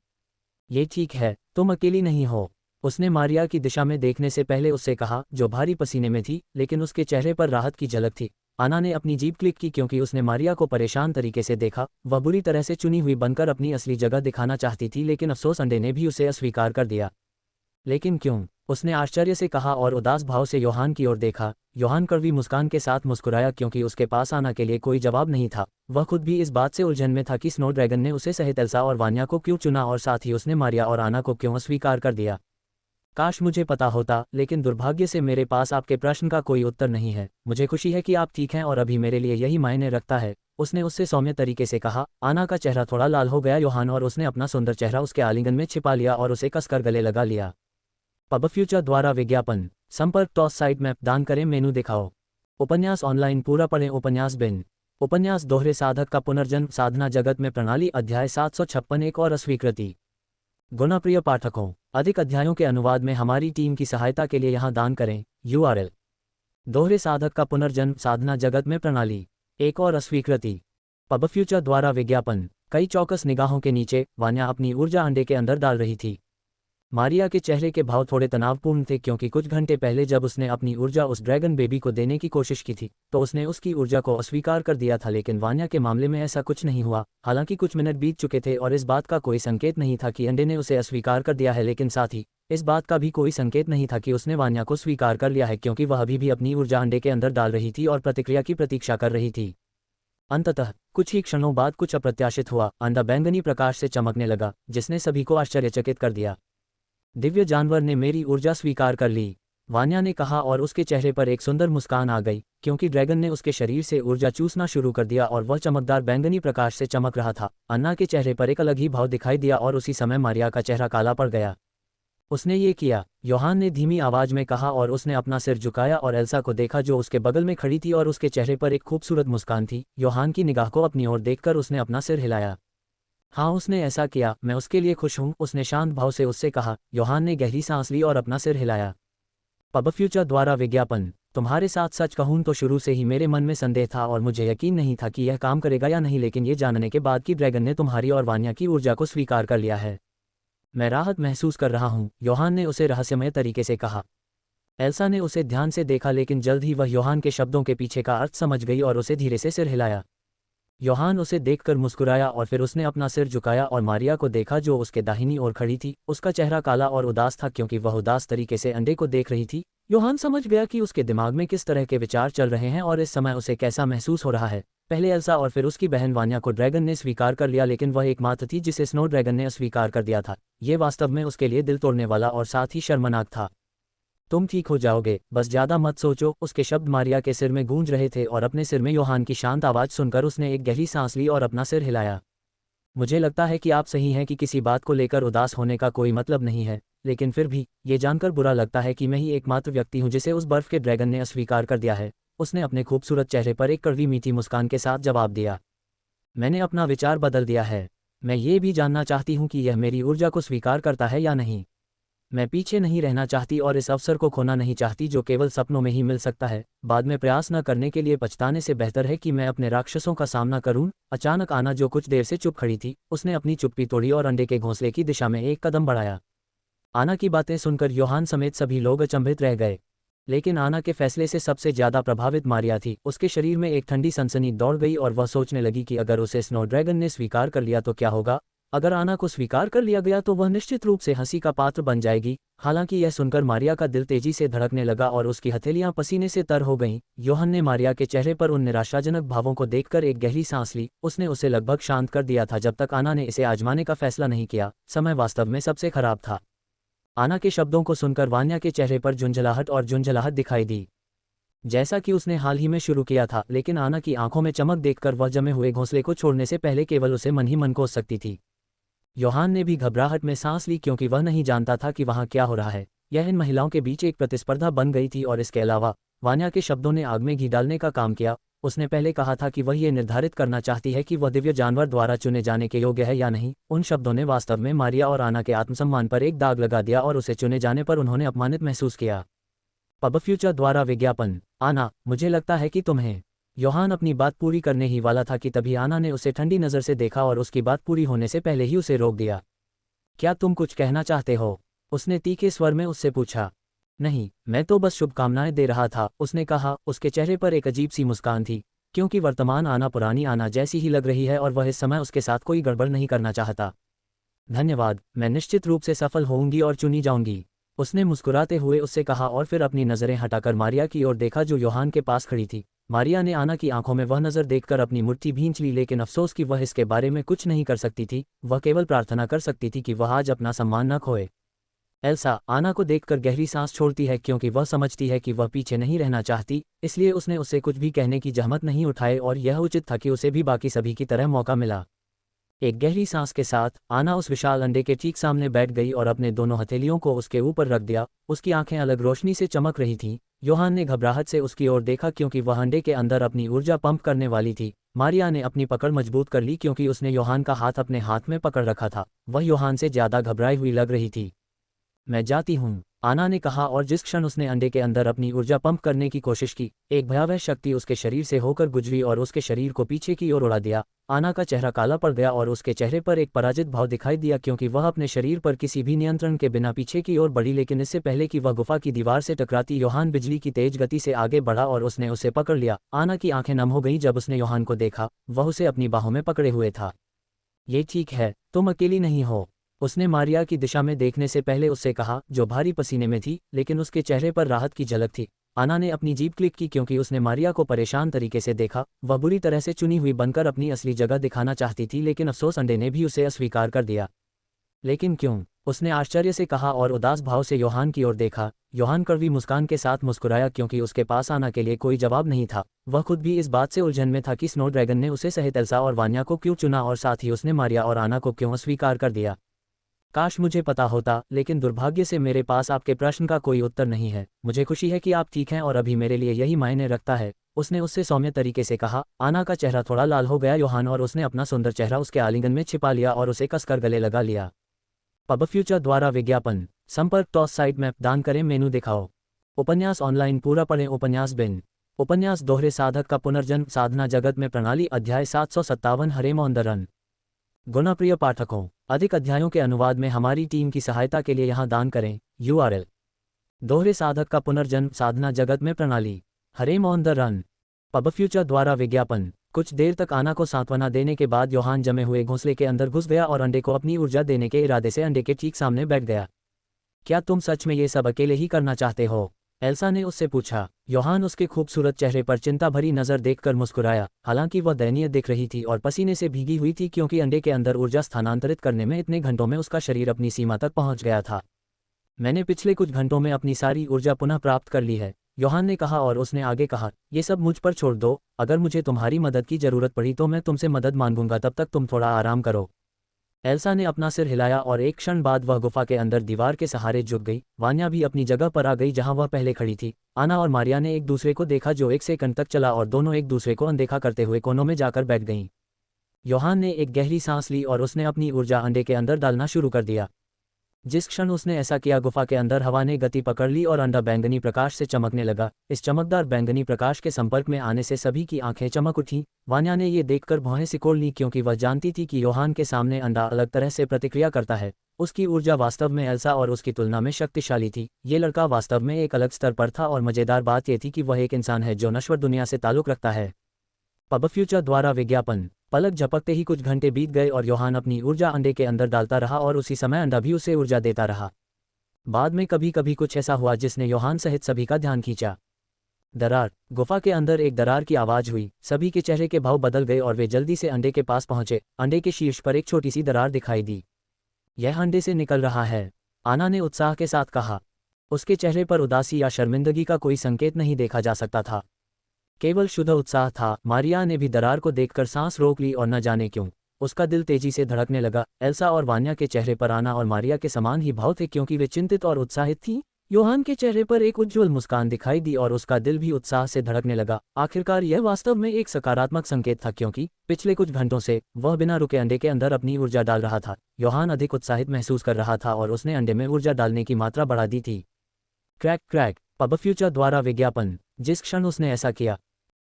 ये ठीक है, तुम अकेली नहीं हो, उसने मारिया की दिशा में देखने से पहले उससे कहा, जो भारी पसीने में थी, लेकिन उसके चेहरे पर राहत की झलक थी। आना ने अपनी जीभ क्लिक की क्योंकि उसने मारिया को परेशान तरीके से देखा। वह बुरी तरह से चुनी हुई बनकर अपनी असली जगह दिखाना चाहती थी, लेकिन अफसोस अंडे ने भी उसे अस्वीकार कर दिया। लेकिन क्यों? उसने आश्चर्य से कहा और उदास भाव से योहान की ओर देखा। योहान कड़वी मुस्कान के साथ मुस्कुराया क्योंकि उसके पास आना के लिए कोई जवाब नहीं था। वह खुद भी इस बात से उलझन में था कि स्नो ड्रैगन ने उसे सहित एल्सा और वान्या को क्यों चुना और साथ ही उसने मारिया और आना को क्यों अस्वीकार कर दिया। काश मुझे पता होता, लेकिन दुर्भाग्य से मेरे पास आपके प्रश्न का कोई उत्तर नहीं है। मुझे खुशी है कि आप ठीक हैं और अभी मेरे लिए यही मायने रखता है, उसने उससे सौम्य तरीके से कहा। आना का चेहरा थोड़ा लाल हो गया योहान और उसने अपना सुंदर चेहरा उसके आलिंगन में छिपा लिया और उसे कसकर गले लगा लिया। पब फ्यूचर द्वारा विज्ञापन। संपर्क टॉस साइट मैप दान करें मेनू दिखाओ। उपन्यास ऑनलाइन पूरा पढ़ें। उपन्यास बिन। उपन्यास दोहरे साधक का पुनर्जन्म साधना जगत में प्रणाली अध्याय 756 एक और अस्वीकृति। गुणप्रिय पाठकों, अधिक अध्यायों के अनुवाद में हमारी टीम की सहायता के लिए यहाँ दान करें। URL दोहरे साधक का पुनर्जन्म साधना जगत में प्रणाली एक और अस्वीकृति। पब फ्यूचर द्वारा विज्ञापन। कई चौकस निगाहों के नीचे वान्या अपनी ऊर्जा अंडे के अंदर डाल रही थी। मारिया के चेहरे के भाव थोड़े तनावपूर्ण थे क्योंकि कुछ घंटे पहले जब उसने अपनी ऊर्जा उस ड्रैगन बेबी को देने की कोशिश की थी तो उसने उसकी ऊर्जा को अस्वीकार कर दिया था, लेकिन वान्या के मामले में ऐसा कुछ नहीं हुआ। हालांकि कुछ मिनट बीत चुके थे और इस बात का कोई संकेत नहीं था कि अंडे ने उसे अस्वीकार कर दिया है, लेकिन साथ ही इस बात का भी कोई संकेत नहीं था कि उसने वान्या को स्वीकार कर लिया है क्योंकि वह अभी भी अपनी ऊर्जा अंडे के अंदर डाल रही थी और प्रतिक्रिया की प्रतीक्षा कर रही थी। अंततः कुछ ही क्षणों बाद कुछ अप्रत्याशित हुआ। अंडा बैंगनी प्रकाश से चमकने लगा जिसने सभी को आश्चर्यचकित कर दिया। दिव्य जानवर ने मेरी ऊर्जा स्वीकार कर ली, वान्या ने कहा और उसके चेहरे पर एक सुंदर मुस्कान आ गई क्योंकि ड्रैगन ने उसके शरीर से ऊर्जा चूसना शुरू कर दिया और वह चमकदार बैंगनी प्रकाश से चमक रहा था। अन्ना के चेहरे पर एक अलग ही भाव दिखाई दिया और उसी समय मारिया का चेहरा काला पड़ गया। उसने ये किया, योहान ने धीमी आवाज में कहा और उसने अपना सिर झुकाया और एल्सा को देखा जो उसके बगल में खड़ी थी और उसके चेहरे पर एक खूबसूरत मुस्कान थी। योहान की निगाह को अपनी ओर देखकर उसने अपना सिर हिलाया। हाँ, उसने ऐसा किया, मैं उसके लिए खुश हूँ, उसने शांत भाव से उससे कहा। योहान ने गहरी सांस ली और अपना सिर हिलाया। पब फ्यूचर द्वारा विज्ञापन। तुम्हारे साथ सच कहूँ तो शुरू से ही मेरे मन में संदेह था और मुझे यकीन नहीं था कि यह काम करेगा या नहीं, लेकिन ये जानने के बाद कि ड्रैगन ने तुम्हारी और वान्या की ऊर्जा को स्वीकार कर लिया है, मैं राहत महसूस कर रहा हूँ, योहान ने उसे रहस्यमय तरीके से कहा। एल्सा ने उसे ध्यान से देखा लेकिन जल्द ही वह योहान के शब्दों के पीछे का अर्थ समझ गई और उसे धीरे से सिर हिलाया। योहान उसे देखकर मुस्कुराया और फिर उसने अपना सिर झुकाया और मारिया को देखा जो उसके दाहिनी ओर खड़ी थी। उसका चेहरा काला और उदास था क्योंकि वह उदास तरीके से अंडे को देख रही थी। योहान समझ गया कि उसके दिमाग में किस तरह के विचार चल रहे हैं और इस समय उसे कैसा महसूस हो रहा है। पहले एल्सा और फिर उसकी बहन वान्या को ड्रैगन ने स्वीकार कर लिया, लेकिन वह एकमात्र थी जिसे स्नो ड्रैगन ने अस्वीकार कर दिया था। ये वास्तव में उसके लिए दिल तोड़ने वाला और साथ ही शर्मनाक था। तुम ठीक हो जाओगे, बस ज्यादा मत सोचो। उसके शब्द मारिया के सिर में गूंज रहे थे और अपने सिर में योहान की शांत आवाज सुनकर उसने एक गहरी सांस ली और अपना सिर हिलाया। मुझे लगता है कि आप सही हैं कि किसी बात को लेकर उदास होने का कोई मतलब नहीं है, लेकिन फिर भी ये जानकर बुरा लगता है कि मैं ही एकमात्र व्यक्ति हूँ जिसे उस बर्फ के ड्रैगन ने अस्वीकार कर दिया है। उसने अपने खूबसूरत चेहरे पर एक कड़वी मीठी मुस्कान के साथ जवाब दिया। मैंने अपना विचार बदल दिया है। मैं ये भी जानना चाहती हूँ कि यह मेरी ऊर्जा को स्वीकार करता है या नहीं। मैं पीछे नहीं रहना चाहती और इस अवसर को खोना नहीं चाहती जो केवल सपनों में ही मिल सकता है। बाद में प्रयास न करने के लिए पछताने से बेहतर है कि मैं अपने राक्षसों का सामना करूं। अचानक आना, जो कुछ देर से चुप खड़ी थी, उसने अपनी चुप्पी तोड़ी और अंडे के घोंसले की दिशा में एक कदम बढ़ाया। आना की बातें सुनकर योहान समेत सभी लोग अचंभित रह गए, लेकिन आना के फैसले से सबसे ज्यादा प्रभावित मारिया थी। उसके शरीर में एक ठंडी सनसनी दौड़ गई और वह सोचने लगी कि अगर उसे स्नो ड्रैगन ने स्वीकार कर लिया तो क्या होगा। अगर आना को स्वीकार कर लिया गया तो वह निश्चित रूप से हंसी का पात्र बन जाएगी। हालांकि यह सुनकर मारिया का दिल तेजी से धड़कने लगा और उसकी हथेलियां पसीने से तर हो गईं। योहान ने मारिया के चेहरे पर उन निराशाजनक भावों को देखकर एक गहरी सांस ली। उसने उसे लगभग शांत कर दिया था जब तक आना ने इसे आजमाने का फैसला नहीं किया। समय वास्तव में सबसे खराब था। आना के शब्दों को सुनकर वान्या के चेहरे पर झुंझलाहट दिखाई दी, जैसा कि उसने हाल ही में शुरू किया था। लेकिन आना की आंखों में चमक देखकर वह जमे हुए घोंसले को छोड़ने से पहले केवल उसे मन ही मन कोस सकती थी। योहान ने भी घबराहट में सांस ली, क्योंकि वह नहीं जानता था कि वहाँ क्या हो रहा है। यह इन महिलाओं के बीच एक प्रतिस्पर्धा बन गई थी और इसके अलावा वान्या के शब्दों ने आग में घी डालने का काम किया। उसने पहले कहा था कि वह ये निर्धारित करना चाहती है कि वह दिव्य जानवर द्वारा चुने जाने के योग्य है या नहीं। उन शब्दों ने वास्तव में मारिया और आना के आत्मसम्मान पर एक दाग लगा दिया और उसे चुने जाने पर उन्होंने अपमानित महसूस किया। पब फ्यूचर द्वारा विज्ञापन। आना, मुझे लगता है कि तुम्हें। योहान अपनी बात पूरी करने ही वाला था कि तभी आना ने उसे ठंडी नज़र से देखा और उसकी बात पूरी होने से पहले ही उसे रोक दिया। क्या तुम कुछ कहना चाहते हो? उसने तीखे स्वर में उससे पूछा। नहीं, मैं तो बस शुभकामनाएं दे रहा था, उसने कहा। उसके चेहरे पर एक अजीब सी मुस्कान थी, क्योंकि वर्तमान आना पुरानी आना जैसी ही लग रही है और वह इस समय उसके साथ कोई गड़बड़ नहीं करना चाहता। धन्यवाद, मैं निश्चित रूप से सफल होऊंगी और चुनी जाऊंगी, उसने मुस्कुराते हुए उससे कहा और फिर अपनी नज़रें हटाकर मारिया की ओर देखा जो योहान के पास खड़ी थी। मारिया ने आना की आंखों में वह नज़र देखकर अपनी मुट्ठी भींच ली, लेकिन अफसोस कि वह इसके बारे में कुछ नहीं कर सकती थी। वह केवल प्रार्थना कर सकती थी कि वह आज अपना सम्मान न खोए। एल्सा आना को देखकर गहरी सांस छोड़ती है, क्योंकि वह समझती है कि वह पीछे नहीं रहना चाहती, इसलिए उसने उससे कुछ भी कहने की जहमत नहीं उठाई और यह उचित था कि उसे भी बाकी सभी की तरह मौका मिला। एक गहरी सांस के साथ आना उस विशाल अंडे के ठीक सामने बैठ गई और अपने दोनों हथेलियों को उसके ऊपर रख दिया। उसकी आंखें अलग रोशनी से चमक रही थीं। योहान ने घबराहट से उसकी ओर देखा, क्योंकि वह अंडे के अंदर अपनी ऊर्जा पंप करने वाली थी। मारिया ने अपनी पकड़ मजबूत कर ली, क्योंकि उसने योहान का हाथ अपने हाथ में पकड़ रखा था। वह योहान से ज्यादा घबराई हुई लग रही थी। मैं जाती हूँ, आना ने कहा, और जिस क्षण उसने अंडे के अंदर अपनी ऊर्जा पंप करने की कोशिश की, एक भयावह शक्ति उसके शरीर से होकर गुजरी और उसके शरीर को पीछे की ओर उड़ा दिया। आना का चेहरा काला पड़ गया और उसके चेहरे पर एक पराजित भाव दिखाई दिया, क्योंकि वह अपने शरीर पर किसी भी नियंत्रण के बिना पीछे की ओर बढ़ी। लेकिन इससे पहले कि वह गुफा की दीवार से टकराती, योहान बिजली की तेज गति से आगे बढ़ा और उसने उसे पकड़ लिया। आना की आंखें नम हो गईं जब उसने योहान को देखा। वह उसे अपनी बाहों में पकड़े हुए था। ये ठीक है, तुम अकेली नहीं हो, उसने मारिया की दिशा में देखने से पहले उससे कहा, जो भारी पसीने में थी, लेकिन उसके चेहरे पर राहत की झलक थी। आना ने अपनी जीभ क्लिक की, क्योंकि उसने मारिया को परेशान तरीके से देखा। वह बुरी तरह से चुनी हुई बनकर अपनी असली जगह दिखाना चाहती थी, लेकिन अफसोस अंडे ने भी उसे अस्वीकार कर दिया। लेकिन क्यों? उसने आश्चर्य से कहा और उदास भाव से योहान की ओर देखा। योहान कड़वी मुस्कान के साथ मुस्कुराया, क्योंकि उसके पास आना के लिए कोई जवाब नहीं था। वह खुद भी इस बात से उलझन में था कि स्नो ड्रैगन ने उसे सहित एल्सा और वान्या को क्यों चुना, और साथ ही उसने मारिया और आना को क्यों अस्वीकार कर दिया। काश मुझे पता होता, लेकिन दुर्भाग्य से मेरे पास आपके प्रश्न का कोई उत्तर नहीं है। मुझे खुशी है कि आप ठीक हैं और अभी मेरे लिए यही मायने रखता है, उसने उससे सौम्य तरीके से कहा। आना का चेहरा थोड़ा लाल हो गया योहान, और उसने अपना सुंदर चेहरा उसके आलिंगन में छिपा लिया और उसे कसकर गले लगा लिया। पब फ्यूचर द्वारा विज्ञापन। संपर्क टॉस साइट मैप दान करें, मेनू दिखाओ। उपन्यास ऑनलाइन पूरा पढ़ें। उपन्यास बिन। उपन्यास दोहरे साधक का पुनर्जन्म, साधना जगत में प्रणाली, अध्याय 757, हरेम ऑन द रन। गुणप्रिय पाठकों, अधिक अध्यायों के अनुवाद में हमारी टीम की सहायता के लिए यहाँ दान करें। URL: दोहरे साधक का पुनर्जन्म, साधना जगत में प्रणाली, हरेम on the run. Pub future द्वारा विज्ञापन। कुछ देर तक आना को सांत्वना देने के बाद योहान जमे हुए घोंसले के अंदर घुस गया और अंडे को अपनी ऊर्जा देने के इरादे से अंडे के ठीक सामने बैठ गया। क्या तुम सच में ये सब अकेले ही करना चाहते हो? एल्सा ने उससे पूछा। योहान उसके खूबसूरत चेहरे पर चिंता भरी नज़र देखकर मुस्कुराया, हालांकि वह दयनीय दिख रही थी और पसीने से भीगी हुई थी क्योंकि अंडे के अंदर ऊर्जा स्थानांतरित करने में इतने घंटों में उसका शरीर अपनी सीमा तक पहुंच गया था। मैंने पिछले कुछ घंटों में अपनी सारी ऊर्जा पुनः प्राप्त कर ली है, योहान ने कहा और उसने आगे कहा, ये सब मुझ पर छोड़ दो, अगर मुझे तुम्हारी मदद की ज़रूरत पड़ी तो मैं तुमसे मदद मांगूंगा, तब तक तुम थोड़ा आराम करो। एल्सा ने अपना सिर हिलाया और एक क्षण बाद वह गुफा के अंदर दीवार के सहारे झुक गई। वान्या भी अपनी जगह पर आ गई जहां वह पहले खड़ी थी। आना और मारिया ने एक दूसरे को देखा जो 1 सेकंड तक चला और दोनों एक दूसरे को अनदेखा करते हुए कोनों में जाकर बैठ गईं। योहान ने एक गहरी सांस ली और उसने अपनी ऊर्जा अंडे के अंदर डालना शुरू कर दिया। जिस क्षण उसने ऐसा किया, गुफा के अंदर हवा ने गति पकड़ ली और अंडा बैंगनी प्रकाश से चमकने लगा। इस चमकदार बैंगनी प्रकाश के संपर्क में आने से सभी की आंखें चमक उठीं। वान्या ने ये देखकर भौहें सिकोड़ लीं क्योंकि वह जानती थी कि योहान के सामने अंडा अलग तरह से प्रतिक्रिया करता है। उसकी ऊर्जा वास्तव में एल्सा और उसकी तुलना में शक्तिशाली थी। ये लड़का वास्तव में एक अलग स्तर पर था और मजेदार बात यह थी कि वह एक इंसान है जो नश्वर दुनिया से ताल्लुक़ रखता है। पब फ्यूचर द्वारा विज्ञापन। पलक झपकते ही कुछ घंटे बीत गए और योहान अपनी ऊर्जा अंडे के अंदर डालता रहा और उसी समय अंडा भी उसे ऊर्जा देता रहा। बाद में कभी कभी कुछ ऐसा हुआ जिसने योहान सहित सभी का ध्यान खींचा। दरार। गुफा के अंदर एक दरार की आवाज़ हुई। सभी के चेहरे के भाव बदल गए और वे जल्दी से अंडे के पास पहुंचे। अंडे के शीर्ष पर एक छोटी सी दरार दिखाई दी। यह अंडे से निकल रहा है, आना ने उत्साह के साथ कहा। उसके चेहरे पर उदासी या शर्मिंदगी का कोई संकेत नहीं देखा जा सकता था, केवल शुद्ध उत्साह था। मारिया ने भी दरार को देखकर सांस रोक ली और न जाने क्यों उसका दिल तेजी से धड़कने लगा। एल्सा और वान्या के चेहरे पर आना और मारिया के समान ही भाव थे क्योंकि वे चिंतित और उत्साहित थीं। योहान के चेहरे पर एक उज्ज्वल मुस्कान दिखाई दी और उसका दिल भी उत्साह से धड़कने लगा। आखिरकार यह वास्तव में एक सकारात्मक संकेत था क्योंकि पिछले कुछ घंटों से वह बिना रुके अंडे के अंदर अपनी ऊर्जा डाल रहा था। योहान अधिक उत्साहित महसूस कर रहा था और उसने अंडे में ऊर्जा डालने की मात्रा बढ़ा दी थी। Crack crack. पब फ्यूचर द्वारा विज्ञापन। जिस क्षण उसने ऐसा किया,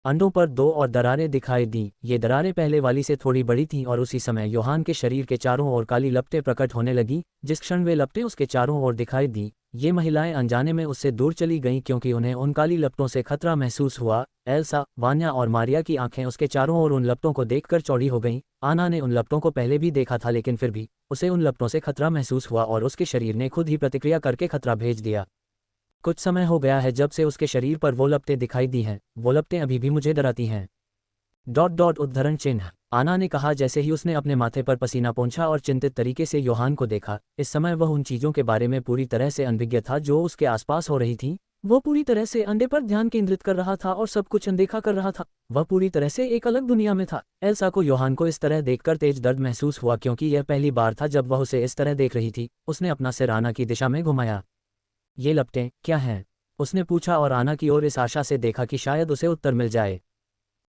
अंडों पर 2 और दरारें दिखाई दी। ये दरारें पहले वाली से थोड़ी बड़ी थीं और उसी समय योहान के शरीर के चारों ओर काली लपटें प्रकट होने लगीं। जिस क्षण वे लपटें उसके चारों ओर दिखाई दी, ये महिलाएं अनजाने में उससे दूर चली गईं क्योंकि उन्हें उन काली लपटों से खतरा महसूस हुआ। एल्सा, वान्या और मारिया की आंखें उसके चारों ओर उन लपटों को देखकर चौड़ी हो गईं। आना ने उन लपटों को पहले भी देखा था लेकिन फिर भी उसे उन लपटों से खतरा महसूस हुआ और उसके शरीर ने खुद ही प्रतिक्रिया करके खतरा भेज दिया। कुछ समय हो गया है जब से उसके शरीर पर वो लपटें दिखाई दी हैं, वो लपटें अभी भी मुझे डराती हैं। उद्धरण चिन्ह। आना ने कहा जैसे ही उसने अपने माथे पर पसीना पोंछा और चिंतित तरीके से योहान को देखा। इस समय वह उन चीज़ों के बारे में पूरी तरह से अनभिज्ञ था जो उसके आसपास हो रही थी। वो पूरी तरह से अंडे पर ध्यान केंद्रित कर रहा था और सब कुछ अनदेखा कर रहा था। वह पूरी तरह से एक अलग दुनिया में था। एल्सा को योहान को इस तरह देखकर तेज दर्द महसूस हुआ क्योंकि यह पहली बार था जब वह उसे इस तरह देख रही थी। उसने अपना सिर आना की दिशा में घुमाया। ये लपटें क्या हैं? उसने पूछा और आना की ओर इस आशा से देखा कि शायद उसे उत्तर मिल जाए।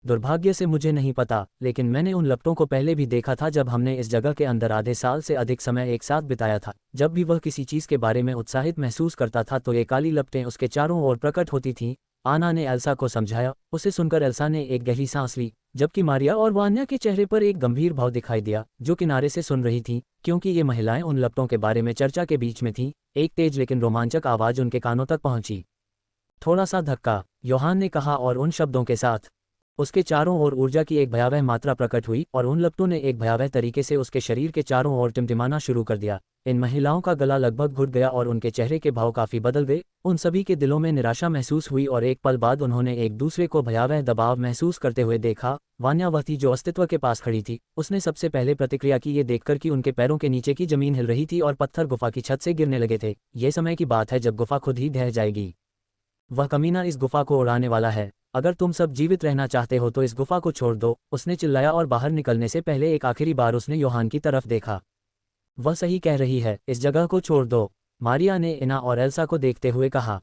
दुर्भाग्य से मुझे नहीं पता, लेकिन मैंने उन लपटों को पहले भी देखा था जब हमने इस जगह के अंदर आधे साल से अधिक समय एक साथ बिताया था। जब भी वह किसी चीज़ के बारे में उत्साहित महसूस करता था तो ये काली लपटें उसके चारों ओर प्रकट होती थीं। आना ने एल्सा को समझाया। उसे सुनकर एल्सा ने एक गहरी सांस ली, जबकि मारिया और वान्या के चेहरे पर एक गंभीर भाव दिखाई दिया, जो किनारे से सुन रही थीं क्योंकि ये महिलाएं उन लपटों के बारे में चर्चा के बीच में थीं। एक तेज लेकिन रोमांचक आवाज़ उनके कानों तक पहुंची। थोड़ा सा धक्का, योहान ने कहा और उन शब्दों के साथ उसके चारों ओर ऊर्जा की एक भयावह मात्रा प्रकट हुई और उन लपटों ने एक भयावह तरीके से उसके शरीर के चारों ओर टिमटिमाना शुरू कर दिया। इन महिलाओं का गला लगभग घुट गया और उनके चेहरे के भाव काफी बदल गए। उन सभी के दिलों में निराशा महसूस हुई और एक पल बाद उन्होंने एक दूसरे को भयावह दबाव महसूस करते हुए देखा। वान्या वह थी जो अस्तित्व के पास खड़ी थी। उसने सबसे पहले प्रतिक्रिया की ये देखकर कि उनके पैरों के नीचे की जमीन हिल रही थी और पत्थर गुफा की छत से गिरने लगे थे। ये समय की बात है जब गुफा खुद ही ढह जाएगी। वह कमीना इस गुफा को उड़ाने वाला है। अगर तुम सब जीवित रहना चाहते हो तो इस गुफा को छोड़ दो, उसने चिल्लाया और बाहर निकलने से पहले एक आखिरी बार उसने योहान की तरफ देखा। वह सही कह रही है, इस जगह को छोड़ दो, मारिया ने एना और एल्सा को देखते हुए कहा।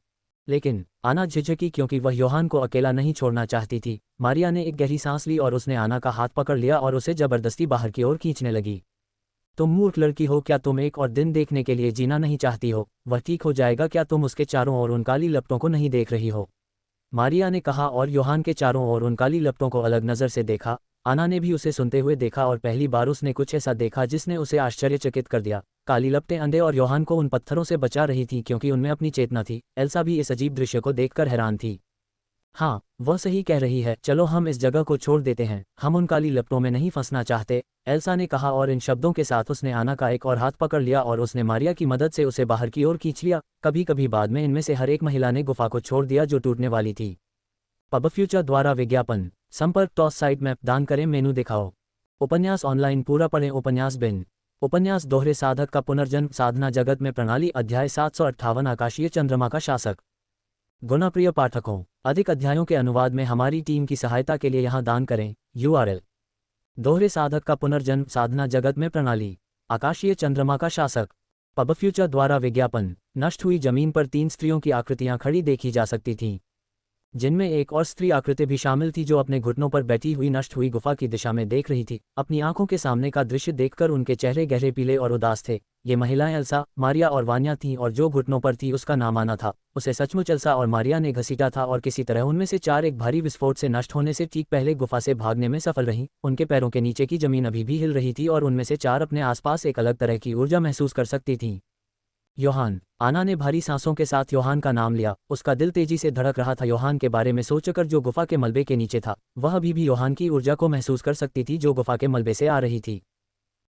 लेकिन आना झिझकी क्योंकि वह योहान को अकेला नहीं छोड़ना चाहती थी। मारिया ने एक गहरी सांस ली और उसने आना का हाथ पकड़ लिया और उसे जबरदस्ती बाहर की ओर खींचने लगी। तुम मूर्ख लड़की हो, क्या तुम एक और दिन देखने के लिए जीना नहीं चाहती हो? वह ठीक हो जाएगा, क्या तुम उसके चारों ओर उन काली लपटों को नहीं देख रही हो? मारिया ने कहा और योहान के चारों ओर उन काली लपटों को अलग नज़र से देखा। आना ने भी उसे सुनते हुए देखा और पहली बार उसने कुछ ऐसा देखा जिसने उसे आश्चर्यचकित कर दिया। काली लपटें अंधे और योहान को उन पत्थरों से बचा रही थीं क्योंकि उनमें अपनी चेतना थी। एल्सा भी इस अजीब दृश्य को देखकर हैरान थी। हाँ, वह सही कह रही है, चलो हम इस जगह को छोड़ देते हैं, हम उन काली लपटों में नहीं फंसना चाहते, एल्सा ने कहा और इन शब्दों के साथ उसने आना का एक और हाथ पकड़ लिया और उसने मारिया की मदद से उसे बाहर की ओर खींच लिया। कभी कभी बाद में इनमें से हर एक महिला ने गुफा को छोड़ दिया जो टूटने वाली थी। पब फ्यूचर द्वारा विज्ञापन, संपर्क टॉस साइट मैप, दान करें, मेनू दिखाओ। उपन्यास ऑनलाइन पूरा पढ़ें। उपन्यास बिन उपन्यास दोहरे साधक का पुनर्जन्म, साधना जगत में प्रणाली, अध्याय 758, आकाशीय चंद्रमा का शासक। गुणप्रिय पाठकों, अधिक अध्यायों के अनुवाद में हमारी टीम की सहायता के लिए यहाँ दान करें। URL: दोहरे साधक का पुनर्जन्म, साधना जगत में प्रणाली, आकाशीय चंद्रमा का शासक। पब फ्यूचर द्वारा विज्ञापन। नष्ट हुई जमीन पर 3 स्त्रियों की आकृतियां खड़ी देखी जा सकती थीं, जिनमें एक और स्त्री आकृति भी शामिल थी जो अपने घुटनों पर बैठी हुई नष्ट हुई गुफा की दिशा में देख रही थी। अपनी आंखों के सामने का दृश्य देखकर उनके चेहरे गहरे पीले और उदास थे। ये महिलाएं एल्सा, मारिया और वान्या थीं और जो घुटनों पर थी उसका नाम आना था। उसे सचमुच एल्सा और मारिया ने घसीटा था और किसी तरह उनमें से 4 एक भारी विस्फोट से नष्ट होने से ठीक पहले गुफा से भागने में सफल रहीं। उनके पैरों के नीचे की जमीन अभी भी हिल रही थी और उनमें से 4 अपने आसपास एक अलग तरह की ऊर्जा महसूस कर सकती थीं। योहान। आना ने भारी सांसों के साथ योहान का नाम लिया। उसका दिल तेजी से धड़क रहा था योहान के बारे में सोचकर जो गुफा के मलबे के नीचे था। वह अभी भी योहान की ऊर्जा को महसूस कर सकती थी जो गुफा के मलबे से आ रही थी।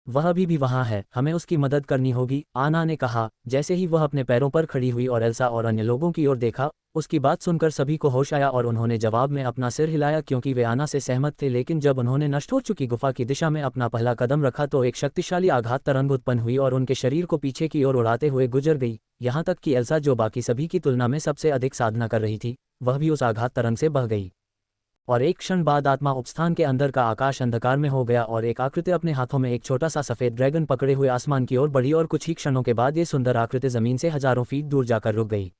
वह अभी भी वहां है, हमें उसकी मदद करनी होगी, आना ने कहा। जैसे ही वह अपने पैरों पर खड़ी हुई और एल्सा और अन्य लोगों की ओर देखा, उसकी बात सुनकर सभी को होश आया और उन्होंने जवाब में अपना सिर हिलाया क्योंकि वे आना से सहमत थे। लेकिन जब उन्होंने नष्ट हो चुकी गुफा की दिशा में अपना पहला कदम रखा तो एक शक्तिशाली आघात तरंग उत्पन्न हुई और उनके शरीर को पीछे की ओर उड़ाते हुए गुजर गई। यहाँ तक कि एल्सा, जो बाकी सभी की तुलना में सबसे अधिक साधना कर रही थी, वह भी उस आघात तरंग से बह गई। और एक क्षण बाद आत्मा उपस्थान के अंदर का आकाश अंधकार में हो गया और एक आकृति अपने हाथों में एक छोटा सा सफेद ड्रैगन पकड़े हुए आसमान की ओर बढ़ी और कुछ ही क्षणों के बाद ये सुंदर आकृति जमीन से हजारों फीट दूर जाकर रुक गई।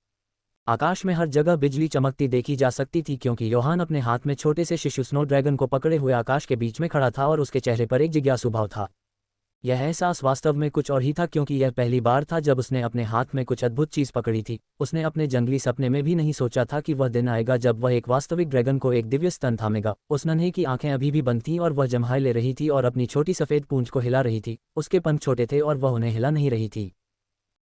आकाश में हर जगह बिजली चमकती देखी जा सकती थी क्योंकि योहान अपने हाथ में छोटे से शिशु स्नो ड्रैगन को पकड़े हुए आकाश के बीच में खड़ा था और उसके चेहरे पर एक जिज्ञासु भाव था। यह एहसास वास्तव में कुछ और ही था क्योंकि यह पहली बार था जब उसने अपने हाथ में कुछ अद्भुत चीज पकड़ी थी। उसने अपने जंगली सपने में भी नहीं सोचा था कि वह दिन आएगा जब वह एक वास्तविक ड्रैगन को एक दिव्य स्तन थामेगा। उस नन्हे की आंखें अभी भी बंद थीं और वह जम्हाई ले रही थी और अपनी छोटी सफेद पूंछ को हिला रही थी। उसके पंख छोटे थे और वह उन्हें हिला नहीं रही थी।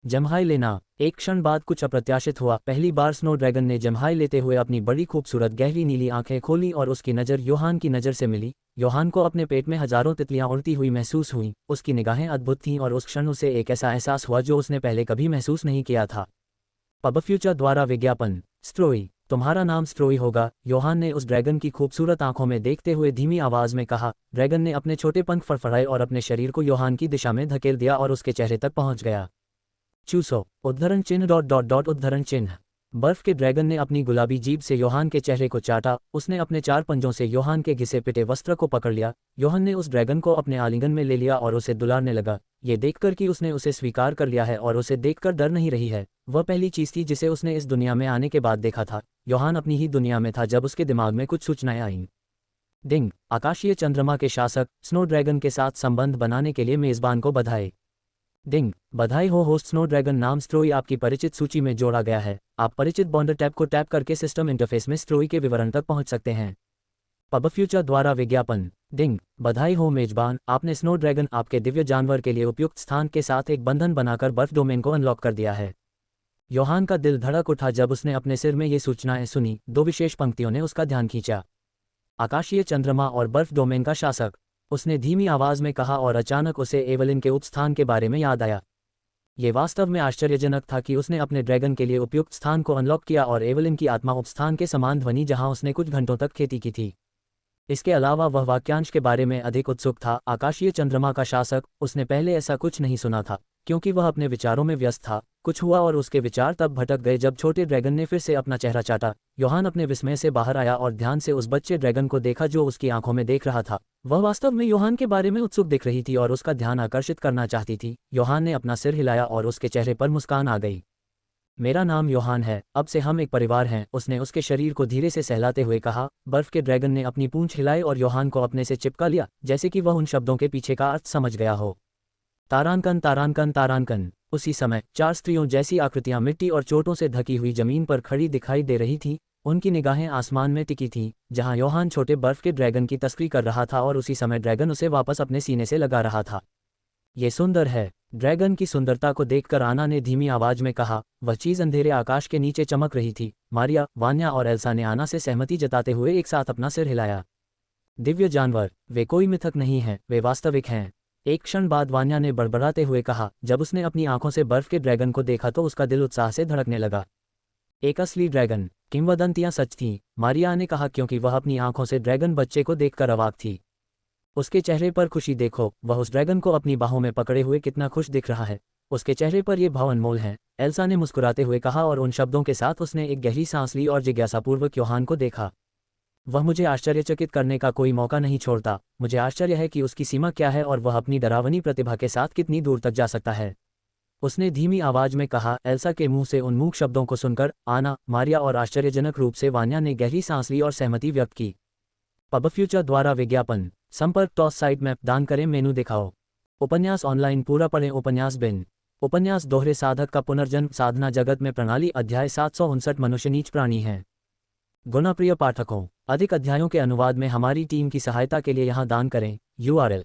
जम्हाई लेना। एक क्षण बाद कुछ अप्रत्याशित हुआ। पहली बार स्नो ड्रैगन ने जम्हाई लेते हुए अपनी बड़ी खूबसूरत गहरी नीली आंखें खोली और उसकी नज़र योहान की नज़र से मिली। योहान को अपने पेट में हजारों तितलियां उड़ती हुई महसूस हुईं। उसकी निगाहें अद्भुत थीं और उस क्षण उसे एक ऐसा एहसास हुआ जो उसने पहले कभी महसूस नहीं किया था। पब फ्यूचर द्वारा विज्ञापन। स्ट्रोई, तुम्हारा नाम स्ट्रोई होगा, योहान ने उस ड्रैगन की खूबसूरत आंखों में देखते हुए धीमी आवाज में कहा। ड्रैगन ने अपने छोटे पंख फड़फड़ाए और अपने शरीर को योहान की दिशा में धकेल दिया और उसके चेहरे तक पहुंच गया। चूसो, उद्धरण चिन्ह उद्धरण चिन्ह। बर्फ के ड्रैगन ने अपनी गुलाबी जीभ से योहान के चेहरे को चाटा। उसने अपने 4 पंजों से योहान के घिसे पिटे वस्त्र को पकड़ लिया। योहान ने उस ड्रैगन को अपने आलिंगन में ले लिया और उसे दुलारने लगा, ये देखकर कि उसने उसे स्वीकार कर लिया है और उसे देखकर डर नहीं रही है। वह पहली चीज थी जिसे उसने इस दुनिया में आने के बाद देखा था। योहान अपनी ही दुनिया में था जब उसके दिमाग में कुछ सूचनाएं आईं। डिंग, आकाशीय चंद्रमा के शासक, स्नो ड्रैगन के साथ संबंध बनाने के लिए मेजबान को बधाई। डिंग, बधाई हो होस्ट, स्नो ड्रैगन नाम स्ट्रोई आपकी परिचित सूची में जोड़ा गया है। आप परिचित बॉन्डर टैब को टैप करके सिस्टम इंटरफेस में स्ट्रोई के विवरण तक पहुंच सकते हैं। पब फ्यूचर द्वारा विज्ञापन। डिंग, बधाई हो मेजबान, आपने स्नो ड्रैगन, आपके दिव्य जानवर के लिए उपयुक्त स्थान के साथ एक बंधन बनाकर बर्फ डोमेन को अनलॉक कर दिया है। योहान का दिल धड़क उठा जब उसने अपने सिर में ये सूचनाएं सुनी। 2 विशेष पंक्तियों ने उसका ध्यान खींचा। आकाशीय चंद्रमा और बर्फ डोमेन का शासक, उसने धीमी आवाज में कहा और अचानक उसे एवलिन के उपस्थान के बारे में याद आया। ये वास्तव में आश्चर्यजनक था कि उसने अपने ड्रैगन के लिए उपयुक्त स्थान को अनलॉक किया और एवलिन की आत्मा उपस्थान के समान ध्वनि जहां उसने कुछ घंटों तक खेती की थी। इसके अलावा वह वाक्यांश के बारे में अधिक उत्सुक था। आकाशीय चंद्रमा का शासक, उसने पहले ऐसा कुछ नहीं सुना था क्योंकि वह अपने विचारों में व्यस्त था। कुछ हुआ और उसके विचार तब भटक गए जब छोटे ड्रैगन ने फिर से अपना चेहरा चाटा। योहान अपने विस्मय से बाहर आया और ध्यान से उस बच्चे ड्रैगन को देखा जो उसकी आंखों में देख रहा था। वह वास्तव में योहान के बारे में उत्सुक दिख रही थी और उसका ध्यान आकर्षित करना चाहती थी। योहान ने अपना सिर हिलाया और उसके चेहरे पर मुस्कान आ गई। मेरा नाम योहान है, अब से हम एक परिवार हैं, उसने उसके शरीर को धीरे से सहलाते हुए कहा। बर्फ के ड्रैगन ने अपनी पूंछ हिलाई और योहान को अपने से चिपका लिया, जैसे कि वह उन शब्दों के पीछे का अर्थ समझ गया हो। तारांकन तारांकन तारांकन। उसी समय 4 स्त्रियों जैसी आकृतियां मिट्टी और चोटों से ढकी हुई जमीन पर खड़ी दिखाई दे रही थीं। उनकी निगाहें आसमान में टिकी थीं जहां योहान छोटे बर्फ के ड्रैगन की तस्करी कर रहा था और उसी समय ड्रैगन उसे वापस अपने सीने से लगा रहा था। ये सुंदर है। ड्रैगन की सुंदरता को देखकर आना ने धीमी आवाज में कहा। वह चीज अंधेरे आकाश के नीचे चमक रही थी। मारिया, वान्या और एल्सा ने आना से सहमति जताते हुए एक साथ अपना सिर हिलाया। दिव्य जानवर, वे कोई मिथक नहीं हैं, वे वास्तविक हैं। एक क्षण बाद वान्या ने बड़बड़ाते हुए कहा। जब उसने अपनी आंखों से बर्फ के ड्रैगन को देखा तो उसका दिल उत्साह से धड़कने लगा। एक असली ड्रैगन। किंवदंतियां सच थीं, मारिया ने कहा, क्योंकि वह अपनी आंखों से ड्रैगन बच्चे को देखकर अवाक थी। उसके चेहरे पर खुशी देखो, वह उस ड्रैगन को अपनी बाहों में पकड़े हुए कितना खुश दिख रहा है। उसके चेहरे पर ये भाव अनमोल हैं, एल्सा ने मुस्कुराते हुए कहा और उन शब्दों के साथ उसने एक गहरी सांस ली और जिज्ञासापूर्वक योहान को देखा। वह मुझे आश्चर्यचकित करने का कोई मौका नहीं छोड़ता। मुझे आश्चर्य है कि उसकी सीमा क्या है और वह अपनी डरावनी प्रतिभा के साथ कितनी दूर तक जा सकता है। उसने धीमी आवाज में कहा। एल्सा के मुंह से उन मूक शब्दों को सुनकर आना, मारिया और आश्चर्यजनक रूप से वान्या ने गहरी सांस ली और सहमति व्यक्त की। पब फ्यूचर द्वारा विज्ञापन। संपर्क टॉस साइट मैप दान करें, मेनू दिखाओ। उपन्यास ऑनलाइन पूरा पढ़ें। उपन्यास बिन। उपन्यास दोहरे साधक का पुनर्जन्म साधना जगत में प्रणाली। अध्याय 759 मनुष्य नीच प्राणी हैं। गुणाप्रिय पाठकों, अधिक अध्यायों के अनुवाद में हमारी टीम की सहायता के लिए यहाँ दान करें। URL: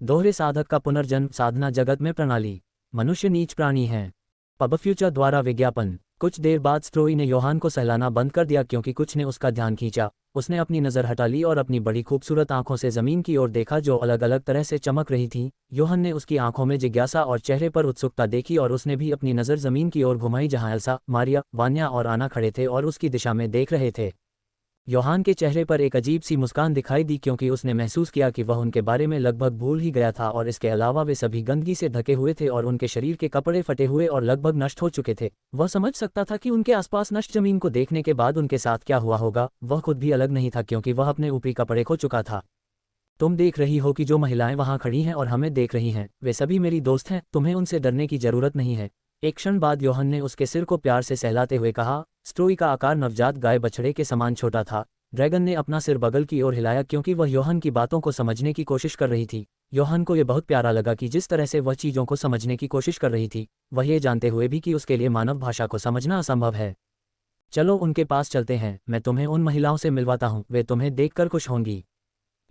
दोहरे साधक का पुनर्जन्म साधना जगत में प्रणाली। मनुष्य नीच प्राणी हैं। पब फ्यूचर द्वारा विज्ञापन। कुछ देर बाद स्ट्रोई ने योहान को सहलाना बंद कर दिया क्योंकि कुछ ने उसका ध्यान खींचा। उसने अपनी नज़र हटा ली और अपनी बड़ी खूबसूरत आंखों से ज़मीन की ओर देखा जो अलग अलग तरह से चमक रही थी। योहान ने उसकी आंखों में जिज्ञासा और चेहरे पर उत्सुकता देखी और उसने भी अपनी नज़र ज़मीन की ओर घुमाई जहां एल्सा, मारिया, वान्या और आना खड़े थे और उसकी दिशा में देख रहे थे। योहान के चेहरे पर एक अजीब सी मुस्कान दिखाई दी क्योंकि उसने महसूस किया कि वह उनके बारे में लगभग भूल ही गया था और इसके अलावा वे सभी गंदगी से ढके हुए थे और उनके शरीर के कपड़े फटे हुए और लगभग नष्ट हो चुके थे। वह समझ सकता था कि उनके आसपास नष्ट जमीन को देखने के बाद उनके साथ क्या हुआ होगा। वह खुद भी अलग नहीं था क्योंकि वह अपने ऊपरी कपड़े खो चुका था। तुम देख रही हो कि जो महिलाएं वहां खड़ी हैं और हमें देख रही हैं, वे सभी मेरी दोस्त हैं। तुम्हें उनसे डरने की जरूरत नहीं है। एक क्षण बाद योहान ने उसके सिर को प्यार से सहलाते हुए कहा। स्ट्रोई का आकार नवजात गाय बछड़े के समान छोटा था। ड्रैगन ने अपना सिर बगल की ओर हिलाया क्योंकि वह योहान की बातों को समझने की कोशिश कर रही थी। योहान को यह बहुत प्यारा लगा कि जिस तरह से वह चीज़ों को समझने की कोशिश कर रही थी, वह ये जानते हुए भी कि उसके लिए मानव भाषा को समझना असंभव है। चलो उनके पास चलते हैं, मैं तुम्हें उन महिलाओं से मिलवाता हूँ, वे तुम्हें देखकर खुश होंगी।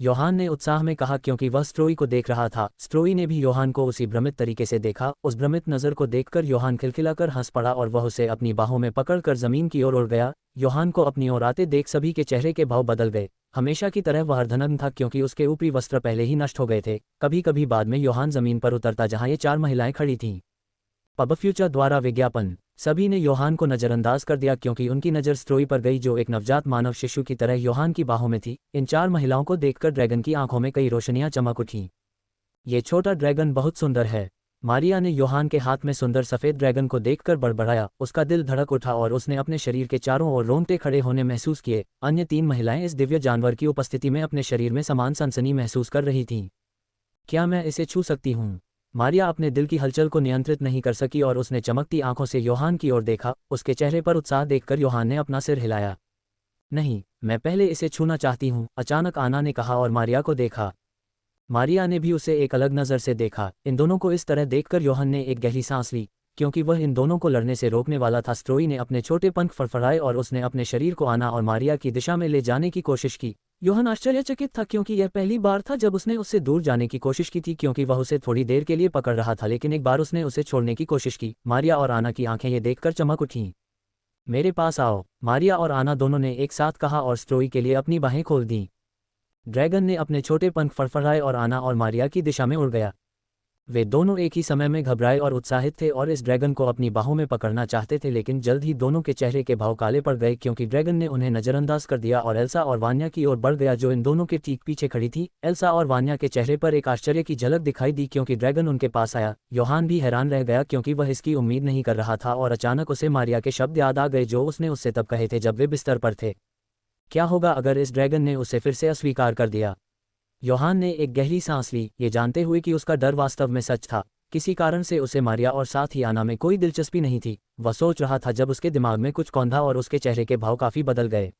योहान ने उत्साह में कहा क्योंकि वह स्ट्रोई को देख रहा था। स्ट्रोई ने भी योहान को उसी भ्रमित तरीके से देखा। उस भ्रमित नज़र को देखकर योहान खिलखिलाकर हंस पड़ा और वह उसे अपनी बाहों में पकड़कर जमीन की ओर उड़ गया। योहान को अपनी ओर आते देख सभी के चेहरे के भाव बदल गए। हमेशा की तरह वह अर्धनग्न था क्योंकि उसके ऊपरी वस्त्र पहले ही नष्ट हो गए थे। कभी कभी बाद में योहान जमीन पर उतरता जहां ये 4 महिलाएं खड़ी थीं। पब फ्यूचर द्वारा विज्ञापन। सभी ने योहान को नज़रअंदाज कर दिया क्योंकि उनकी नज़र स्ट्रोई पर गई जो एक नवजात मानव शिशु की तरह योहान की बाहों में थी। इन 4 महिलाओं को देखकर ड्रैगन की आंखों में कई रोशनियां चमक उठीं। ये छोटा ड्रैगन बहुत सुंदर है। मारिया ने योहान के हाथ में सुंदर सफ़ेद ड्रैगन को देखकर बड़बड़ाया। उसका दिल धड़क उठा और उसने अपने शरीर के चारों ओर रोंगटे खड़े होने महसूस किए। अन्य 3 महिलाएं इस दिव्य जानवर की उपस्थिति में अपने शरीर में समान सनसनी महसूस कर रही थीं। क्या मैं इसे छू सकती हूँ? मारिया अपने दिल की हलचल को नियंत्रित नहीं कर सकी और उसने चमकती आंखों से योहान की ओर देखा। उसके चेहरे पर उत्साह देखकर योहान ने अपना सिर हिलाया। नहीं, मैं पहले इसे छूना चाहती हूँ, अचानक आना ने कहा और मारिया को देखा। मारिया ने भी उसे एक अलग नज़र से देखा। इन दोनों को इस तरह देखकर योहान ने एक गहरी सांस ली क्योंकि वह इन दोनों को लड़ने से रोकने वाला था। स्ट्रोई ने अपने छोटे पंख फड़फड़ाए और उसने अपने शरीर को आना और मारिया की दिशा में ले जाने की कोशिश की। योहान आश्चर्यचकित था क्योंकि यह पहली बार था जब उसने उससे दूर जाने की कोशिश की थी क्योंकि वह उसे थोड़ी देर के लिए पकड़ रहा था, लेकिन एक बार उसने उसे छोड़ने की कोशिश की। मारिया और आना की आंखें ये देखकर चमक उठीं। मेरे पास आओ, मारिया और आना दोनों ने एक साथ कहा और स्ट्रोई के लिए अपनी बाहें खोल दीं। ड्रैगन ने अपने छोटे पंख फड़फड़ाए और आना और मारिया की दिशा में उड़ गया। वे दोनों एक ही समय में घबराए और उत्साहित थे और इस ड्रैगन को अपनी बाहों में पकड़ना चाहते थे, लेकिन जल्द ही दोनों के चेहरे के भाव काले पड़ गए क्योंकि ड्रैगन ने उन्हें नज़रअंदाज कर दिया और एल्सा और वान्या की ओर बढ़ गया जो इन दोनों के ठीक पीछे खड़ी थी। एल्सा और वान्या के चेहरे पर एक आश्चर्य की झलक दिखाई दी क्योंकि ड्रैगन उनके पास आया। योहान भी हैरान रह गया क्योंकि वह इसकी उम्मीद नहीं कर रहा था और अचानक उसे मारिया के शब्द याद आ गए जो उसने उससे तब कहे थे जब वे बिस्तर पर थे। क्या होगा अगर इस ड्रैगन ने उसे फिर से अस्वीकार कर दिया? योहान ने एक गहरी सांस ली, ये जानते हुए कि उसका डर वास्तव में सच था। किसी कारण से उसे मारिया और साथ ही आना में कोई दिलचस्पी नहीं थी। वह सोच रहा था जब उसके दिमाग में कुछ कौंधा और उसके चेहरे के भाव काफ़ी बदल गए।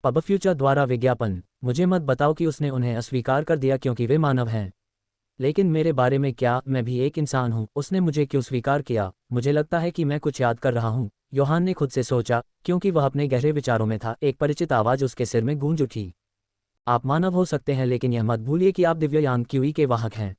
पब फ्यूचर द्वारा विज्ञापन। मुझे मत बताओ कि उसने उन्हें अस्वीकार कर दिया क्योंकि वे मानव हैं। लेकिन मेरे बारे में क्या? मैं भी एक इंसान हूँ। उसने मुझे क्यों स्वीकार किया? मुझे लगता है कि मैं कुछ याद कर रहा हूँ, योहान ने खुद से सोचा क्योंकि वह अपने गहरे विचारों में था। एक परिचित आवाज़ उसके सिर में गूंज उठी। आप मानव हो सकते हैं लेकिन यह मत भूलिए कि आप दिव्यांग क्यूई के वाहक हैं।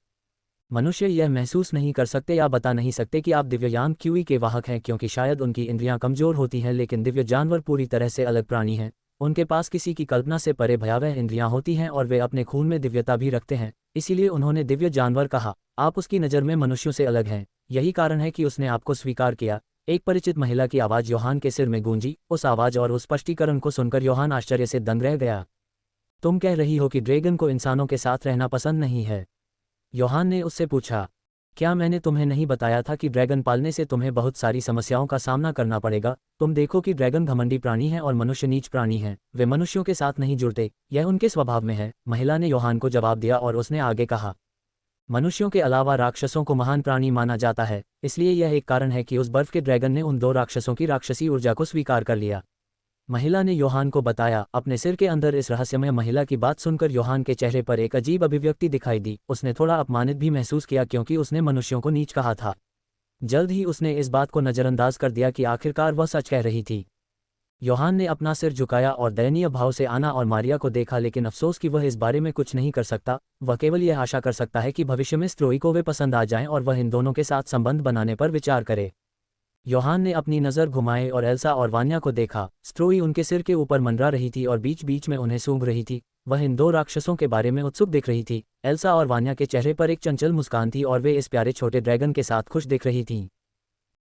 मनुष्य यह महसूस नहीं कर सकते या बता नहीं सकते कि आप दिव्यज्ञान क्यूई के वाहक हैं, क्योंकि शायद उनकी इंद्रियां कमजोर होती हैं, लेकिन दिव्य जानवर पूरी तरह से अलग प्राणी हैं। उनके पास किसी की कल्पना से परे भयावह इंद्रियां होती हैं और वे अपने खून में दिव्यता भी रखते हैं, इसीलिए उन्होंने दिव्य जानवर कहा। आप उसकी नज़र में मनुष्यों से अलग हैं, यही कारण है कि उसने आपको स्वीकार किया। एक परिचित महिला की आवाज़ योहान के सिर में गूंजी। उस आवाज़ और उस स्पष्टीकरण को सुनकर योहान आश्चर्य से दंग रह गया। तुम कह रही हो कि ड्रैगन को इंसानों के साथ रहना पसंद नहीं है? योहान ने उससे पूछा। क्या मैंने तुम्हें नहीं बताया था कि ड्रैगन पालने से तुम्हें बहुत सारी समस्याओं का सामना करना पड़ेगा? तुम देखो कि ड्रैगन घमंडी प्राणी है और मनुष्य नीच प्राणी है, वे मनुष्यों के साथ नहीं जुड़ते, यह उनके स्वभाव में है। महिला ने योहान को जवाब दिया और उसने आगे कहा, मनुष्यों के अलावा राक्षसों को महान प्राणी माना जाता है, इसलिए यह एक कारण है कि उस बर्फ के ड्रैगन ने उन दो राक्षसों की राक्षसी ऊर्जा को स्वीकार कर लिया। महिला ने योहान को बताया। अपने सिर के अंदर इस रहस्यमय महिला की बात सुनकर योहान के चेहरे पर एक अजीब अभिव्यक्ति दिखाई दी। उसने थोड़ा अपमानित भी महसूस किया, क्योंकि उसने मनुष्यों को नीच कहा था। जल्द ही उसने इस बात को नज़रअंदाज कर दिया कि आखिरकार वह सच कह रही थी। योहान ने अपना सिर झुकाया और दयनीय भाव से आना और मारिया को देखा, लेकिन अफसोस कि वह इस बारे में कुछ नहीं कर सकता। वह केवल यह आशा कर सकता है कि भविष्य में स्ट्रोई को वे पसंद आ जाएं और वह इन दोनों के साथ संबंध बनाने पर विचार करे। योहान ने अपनी नज़र घुमाए और एल्सा और वान्या को देखा। स्ट्रोई उनके सिर के ऊपर मंडरा रही थी और बीच बीच में उन्हें सूंघ रही थी। वह इन दो राक्षसों के बारे में उत्सुक दिख रही थी। एल्सा और वान्या के चेहरे पर एक चंचल मुस्कान थी और वे इस प्यारे छोटे ड्रैगन के साथ खुश दिख रही थीं।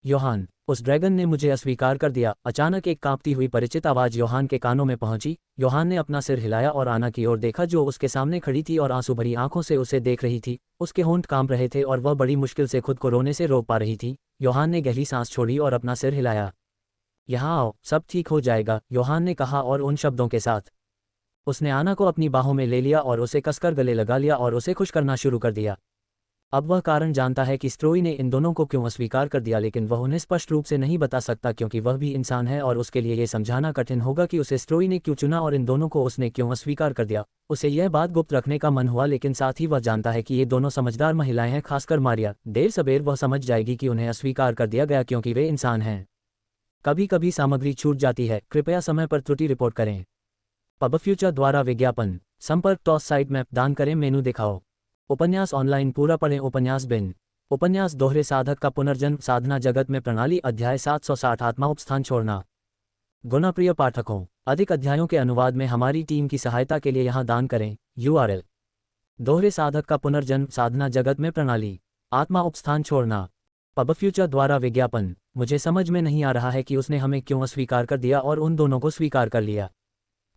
योहान, उस ड्रैगन ने मुझे अस्वीकार कर दिया। अचानक एक कांपती हुई परिचित आवाज़ योहान के कानों में पहुंची। योहान ने अपना सिर हिलाया और आना की ओर देखा, जो उसके सामने खड़ी थी और आंसू भरी आंखों से उसे देख रही थी। उसके होंठ कांप रहे थे और वह बड़ी मुश्किल से खुद को रोने से रोक पा रही थी। योहान ने गहरी सांस छोड़ी और अपना सिर हिलाया। यहाँ आओ, सब ठीक हो जाएगा, योहान ने कहा, और उन शब्दों के साथ उसने आना को अपनी बाहों में ले लिया और उसे कसकर गले लगा लिया और उसे खुश करना शुरू कर दिया। अब वह कारण जानता है कि स्ट्रोई ने इन दोनों को क्यों अस्वीकार कर दिया, लेकिन वह उन्हें स्पष्ट रूप से नहीं बता सकता, क्योंकि वह भी इंसान है और उसके लिए यह समझाना कठिन होगा कि उसे स्ट्रोई ने क्यों चुना और इन दोनों को उसने क्यों अस्वीकार कर दिया। उसे यह बात गुप्त रखने का मन हुआ, लेकिन साथ ही वह जानता है कि ये दोनों समझदार महिलाएं हैं, खासकर मारिया। देर सबेर वह समझ जाएगी कि उन्हें अस्वीकार कर दिया गया क्योंकि वे इंसान हैं। कभी कभी सामग्री छूट जाती है, कृपया समय पर त्रुटि रिपोर्ट करें। पब फ्यूचर द्वारा विज्ञापन। संपर्क टॉस साइट मैप दान करें, मेनू दिखाओ। उपन्यास ऑनलाइन पूरा पढ़ें। उपन्यास बिन। उपन्यास दोहरे साधक का पुनर्जन्म, साधना जगत में प्रणाली, अध्याय 760, आत्मा उपस्थान छोड़ना। गुणप्रिय पाठकों, अधिक अध्यायों के अनुवाद में हमारी टीम की सहायता के लिए यहाँ दान करें। URL: दोहरे साधक का पुनर्जन्म, साधना जगत में प्रणाली, आत्मा उपस्थान छोड़ना। पब फ्यूचर द्वारा विज्ञापन। मुझे समझ में नहीं आ रहा है कि उसने हमें क्यों अस्वीकार कर दिया और उन दोनों को स्वीकार कर लिया।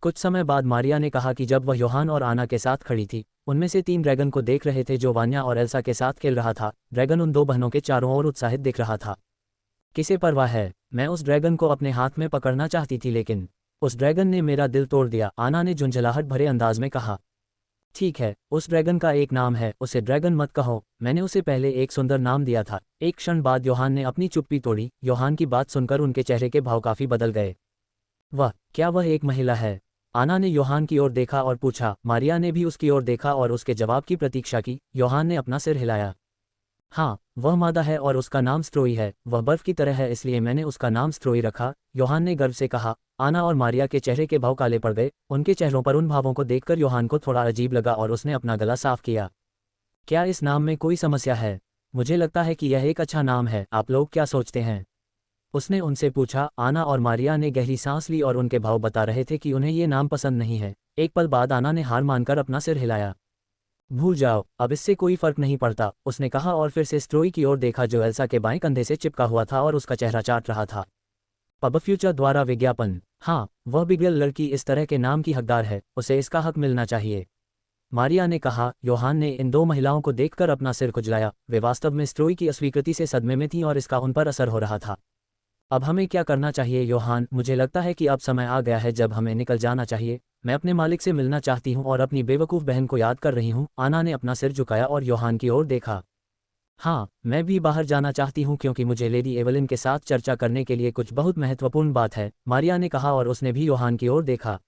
कुछ समय बाद मारिया ने कहा कि जब वह योहान और आना के साथ खड़ी थी, उनमें से 3 ड्रैगन को देख रहे थे जो वान्या और एल्सा के साथ खेल रहा था। ड्रैगन उन 2 बहनों के चारों ओर उत्साहित दिख रहा था। किसे परवाह है, मैं उस ड्रैगन को अपने हाथ में पकड़ना चाहती थी, लेकिन उस ड्रैगन ने मेरा दिल तोड़ दिया, आना ने झुंझलाहट भरे अंदाज में कहा। ठीक है, उस ड्रैगन का एक नाम है, उसे ड्रैगन मत कहो, मैंने उसे पहले एक सुंदर नाम दिया था। एक क्षण बाद योहान ने अपनी चुप्पी तोड़ी। योहान की बात सुनकर उनके चेहरे के भाव काफी बदल गए। क्या वह एक महिला है? आना ने योहान की ओर देखा और पूछा। मारिया ने भी उसकी ओर देखा और उसके जवाब की प्रतीक्षा की। योहान ने अपना सिर हिलाया। हाँ, वह मादा है और उसका नाम स्ट्रोई है। वह बर्फ की तरह है, इसलिए मैंने उसका नाम स्ट्रोई रखा, योहान ने गर्व से कहा। आना और मारिया के चेहरे के भाव काले पड़ गए। उनके चेहरों पर उन भावों को देखकर योहान को थोड़ा अजीब लगा और उसने अपना गला साफ किया। क्या इस नाम में कोई समस्या है? मुझे लगता है कि यह एक अच्छा नाम है, आप लोग क्या सोचते हैं? उसने उनसे पूछा। आना और मारिया ने गहरी सांस ली और उनके भाव बता रहे थे कि उन्हें ये नाम पसंद नहीं है। एक पल बाद आना ने हार मानकर अपना सिर हिलाया। भूल जाओ, अब इससे कोई फर्क नहीं पड़ता, उसने कहा और फिर से स्ट्रोई की ओर देखा जो एल्सा के बाएं कंधे से चिपका हुआ था और उसका चेहरा चाट रहा था। पब फ्यूचर द्वारा विज्ञापन। हाँ, वह बिगड़ल लड़की इस तरह के नाम की हकदार है, उसे इसका हक मिलना चाहिए, मारिया ने कहा। योहान ने इन 2 महिलाओं को देखकर अपना सिर खुजलाया। वे वास्तव में स्ट्रोई की अस्वीकृति से सदमे में थीं और इसका उन पर असर हो रहा था। अब हमें क्या करना चाहिए योहान? मुझे लगता है कि अब समय आ गया है जब हमें निकल जाना चाहिए। मैं अपने मालिक से मिलना चाहती हूँ और अपनी बेवकूफ़ बहन को याद कर रही हूँ। आना ने अपना सिर झुकाया और योहान की ओर देखा। हाँ, मैं भी बाहर जाना चाहती हूँ क्योंकि मुझे लेडी एवलिन के साथ चर्चा करने के लिए कुछ बहुत महत्वपूर्ण बात है, मारिया ने कहा और उसने भी योहान की ओर देखा।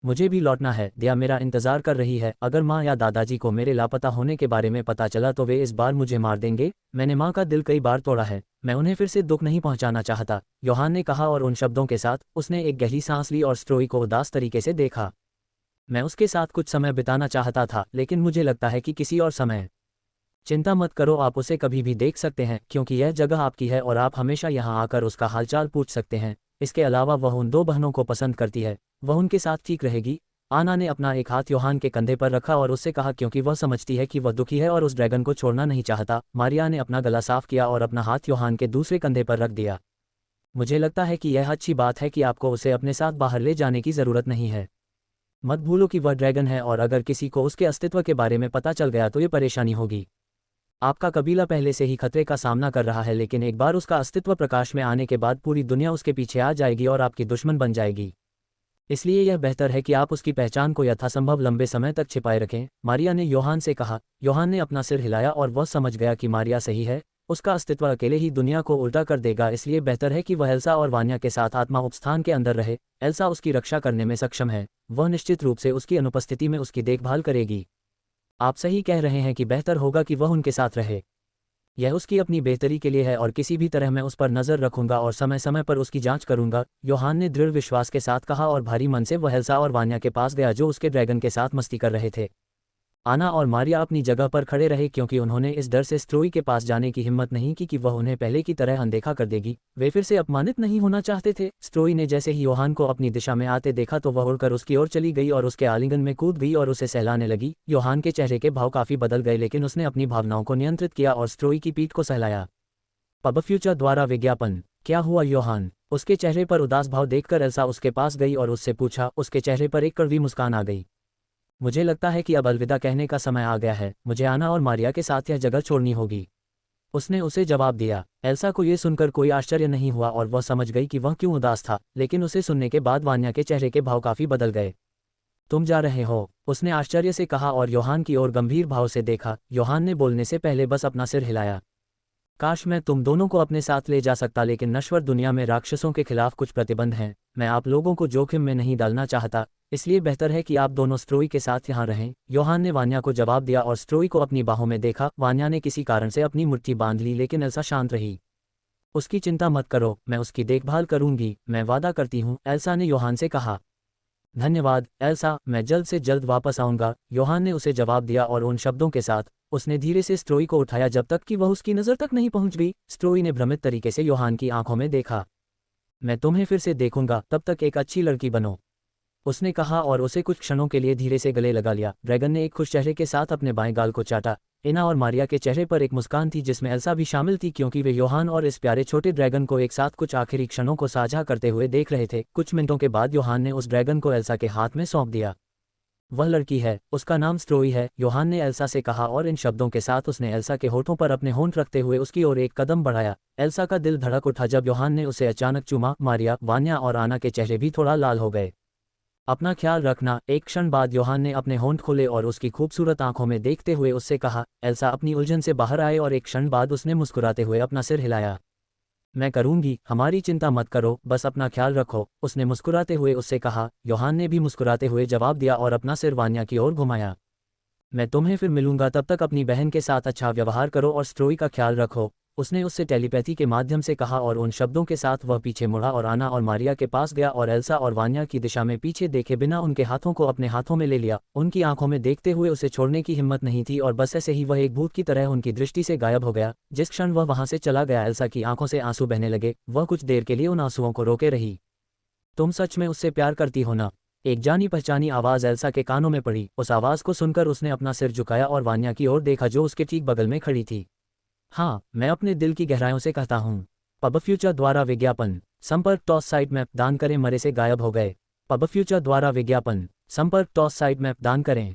मुझे भी लौटना है, दिया मेरा इंतजार कर रही है। अगर माँ या दादाजी को मेरे लापता होने के बारे में पता चला तो वे इस बार मुझे मार देंगे। मैंने माँ का दिल कई बार तोड़ा है, मैं उन्हें फिर से दुख नहीं पहुंचाना चाहता, योहान ने कहा और उन शब्दों के साथ उसने एक गहरी सांस ली और स्ट्रोई को उदास तरीके से देखा। मैं उसके साथ कुछ समय बिताना चाहता था, लेकिन मुझे लगता है कि किसी और समय चिंता मत करो, आप उसे कभी भी देख सकते हैं क्योंकि यह जगह आपकी है और आप हमेशा यहाँ आकर उसका हालचाल पूछ सकते हैं। इसके अलावा वह उन 2 बहनों को पसंद करती है, वह उनके साथ ठीक रहेगी। आना ने अपना एक हाथ योहान के कंधे पर रखा और उससे कहा क्योंकि वह समझती है कि वह दुखी है और उस ड्रैगन को छोड़ना नहीं चाहता। मारिया ने अपना गला साफ किया और अपना हाथ योहान के दूसरे कंधे पर रख दिया। मुझे लगता है कि यह अच्छी बात है कि आपको उसे अपने साथ बाहर ले जाने की ज़रूरत नहीं है। मत भूलो कि वह ड्रैगन है और अगर किसी को उसके अस्तित्व के बारे में पता चल गया तो ये परेशानी होगी। आपका कबीला पहले से ही खतरे का सामना कर रहा है, लेकिन एक बार उसका अस्तित्व प्रकाश में आने के बाद पूरी दुनिया उसके पीछे आ जाएगी और आपकी दुश्मन बन जाएगी। इसलिए यह बेहतर है कि आप उसकी पहचान को यथासंभव लंबे समय तक छिपाए रखें, मारिया ने योहान से कहा। योहान ने अपना सिर हिलाया और वह समझ गया कि मारिया सही है, उसका अस्तित्व अकेले ही दुनिया को उल्टा कर देगा, इसलिए बेहतर है कि वह एल्सा और वान्या के साथ आत्मा उपस्थान के अंदर रहे। एल्सा उसकी रक्षा करने में सक्षम है, वह निश्चित रूप से उसकी अनुपस्थिति में उसकी देखभाल करेगी। आप सही कह रहे हैं कि बेहतर होगा कि वह उनके साथ रहे। यह उसकी अपनी बेहतरी के लिए है और किसी भी तरह मैं उस पर नज़र रखूंगा और समय समय पर उसकी जांच करूंगा, योहान ने दृढ़ विश्वास के साथ कहा और भारी मन से वह एल्सा और वान्या के पास गया जो उसके ड्रैगन के साथ मस्ती कर रहे थे। आना और मारिया अपनी जगह पर खड़े रहे क्योंकि उन्होंने इस डर से स्ट्रोई के पास जाने की हिम्मत नहीं की कि वह उन्हें पहले की तरह अनदेखा कर देगी। वे फिर से अपमानित नहीं होना चाहते थे। स्ट्रोई ने जैसे ही योहान को अपनी दिशा में आते देखा तो वह उड़कर उसकी ओर चली गई और उसके आलिंगन में कूद गई और उसे सहलाने लगी। योहान के चेहरे के भाव काफी बदल गए, लेकिन उसने अपनी भावनाओं को नियंत्रित किया और स्ट्रोई की पीठ को सहलाया। पब फ्यूचर द्वारा विज्ञापन। क्या हुआ योहान? उसके चेहरे पर उदास भाव देखकर एल्सा उसके पास गई और उससे पूछा। उसके चेहरे पर एक कड़वी मुस्कान आ गई। मुझे लगता है कि अब अलविदा कहने का समय आ गया है, मुझे आना और मारिया के साथ यह जगह छोड़नी होगी, उसने उसे जवाब दिया। एल्सा को यह सुनकर कोई आश्चर्य नहीं हुआ और वह समझ गई कि वह क्यों उदास था, लेकिन उसे सुनने के बाद वान्या के चेहरे के भाव काफी बदल गए। तुम जा रहे हो? उसने आश्चर्य से कहा और योहान की ओर गंभीर भाव से देखा। योहान ने बोलने से पहले बस अपना सिर हिलाया। काश मैं तुम दोनों को अपने साथ ले जा सकता, लेकिन नश्वर दुनिया में राक्षसों के खिलाफ कुछ प्रतिबंध हैं। मैं आप लोगों को जोखिम में नहीं डालना चाहता, इसलिए बेहतर है कि आप दोनों स्ट्रोई के साथ यहाँ रहें, योहान ने वान्या को जवाब दिया और स्ट्रोई को अपनी बाहों में देखा। वान्या ने किसी कारण से अपनी मुट्ठी बांध ली, लेकिन एल्सा शांत रही। उसकी चिंता मत करो, मैं उसकी देखभाल करूंगी, मैं वादा करती हूँ, एल्सा ने योहान से कहा। धन्यवाद एल्सा, मैं जल्द से जल्द वापस आऊंगा, योहान ने उसे जवाब दिया और उन शब्दों के साथ उसने धीरे से स्ट्रोई को उठाया जब तक कि वह उसकी नज़र तक नहीं पहुंच गई। स्ट्रोई ने भ्रमित तरीके से योहान की आंखों में देखा। मैं तुम्हें फिर से देखूंगा, तब तक एक अच्छी लड़की बनो, उसने कहा और उसे कुछ क्षणों के लिए धीरे से गले लगा लिया। ड्रैगन ने एक खुश चेहरे के साथ अपने बाएं गाल को चाटा। एना और मारिया के चेहरे पर एक मुस्कान थी जिसमें एल्सा भी शामिल थी, क्योंकि वे योहान और इस प्यारे छोटे ड्रैगन को एक साथ कुछ आखिरी क्षणों को साझा करते हुए देख रहे थे। कुछ मिनटों के बाद योहान ने उस ड्रैगन को एल्सा के हाथ में सौंप दिया। वह लड़की है, उसका नाम स्ट्रोई है, योहान ने एल्सा से कहा और इन शब्दों के साथ उसने एल्सा के होठों पर अपने होंठ रखते हुए उसकी ओर एक कदम बढ़ाया। एल्सा का दिल धड़क उठा जब योहान ने उसे अचानक चूमा। मारिया, वान्या और आना के चेहरे भी थोड़ा लाल हो गए। अपना ख्याल रखना, एक क्षण बाद योहान ने अपने होंठ खोले और उसकी खूबसूरत आंखों में देखते हुए उससे कहा। एल्सा अपनी उलझन से बाहर आए और एक क्षण बाद उसने मुस्कुराते हुए अपना सिर हिलाया। मैं करूंगी, हमारी चिंता मत करो, बस अपना ख्याल रखो, उसने मुस्कुराते हुए उससे कहा। योहान ने भी मुस्कुराते हुए जवाब दिया और अपना सिर वान्या की ओर घुमाया। मैं तुम्हें फिर मिलूंगा, तब तक अपनी बहन के साथ अच्छा व्यवहार करो और स्ट्रोई का ख्याल रखो, उसने उससे टेलीपैथी के माध्यम से कहा और उन शब्दों के साथ वह पीछे मुड़ा और आना और मारिया के पास गया और एल्सा और वान्या की दिशा में पीछे देखे बिना उनके हाथों को अपने हाथों में ले लिया। उनकी आंखों में देखते हुए उसे छोड़ने की हिम्मत नहीं थी और बस ऐसे ही वह एक भूत की तरह उनकी दृष्टि से गायब हो गया। जिस क्षण वह वहां से चला गया एल्सा की आंखों से आंसू बहने लगे। वह कुछ देर के लिए उन आंसुओं को रोके रही। तुम सच में उससे प्यार करती हो ना? एक जानी पहचानी आवाज एल्सा के कानों में पड़ी। उस आवाज को सुनकर उसने अपना सिर झुकाया और वान्या की ओर देखा जो उसके ठीक बगल में खड़ी थी। हाँ, मैं अपने दिल की गहराइयों से कहता हूँ। पब फ्यूचर द्वारा विज्ञापन। संपर्क टॉस साइट मैप दान करें, मरे से गायब हो गए। पब फ्यूचर द्वारा विज्ञापन। संपर्क टॉस साइट मैप दान करें।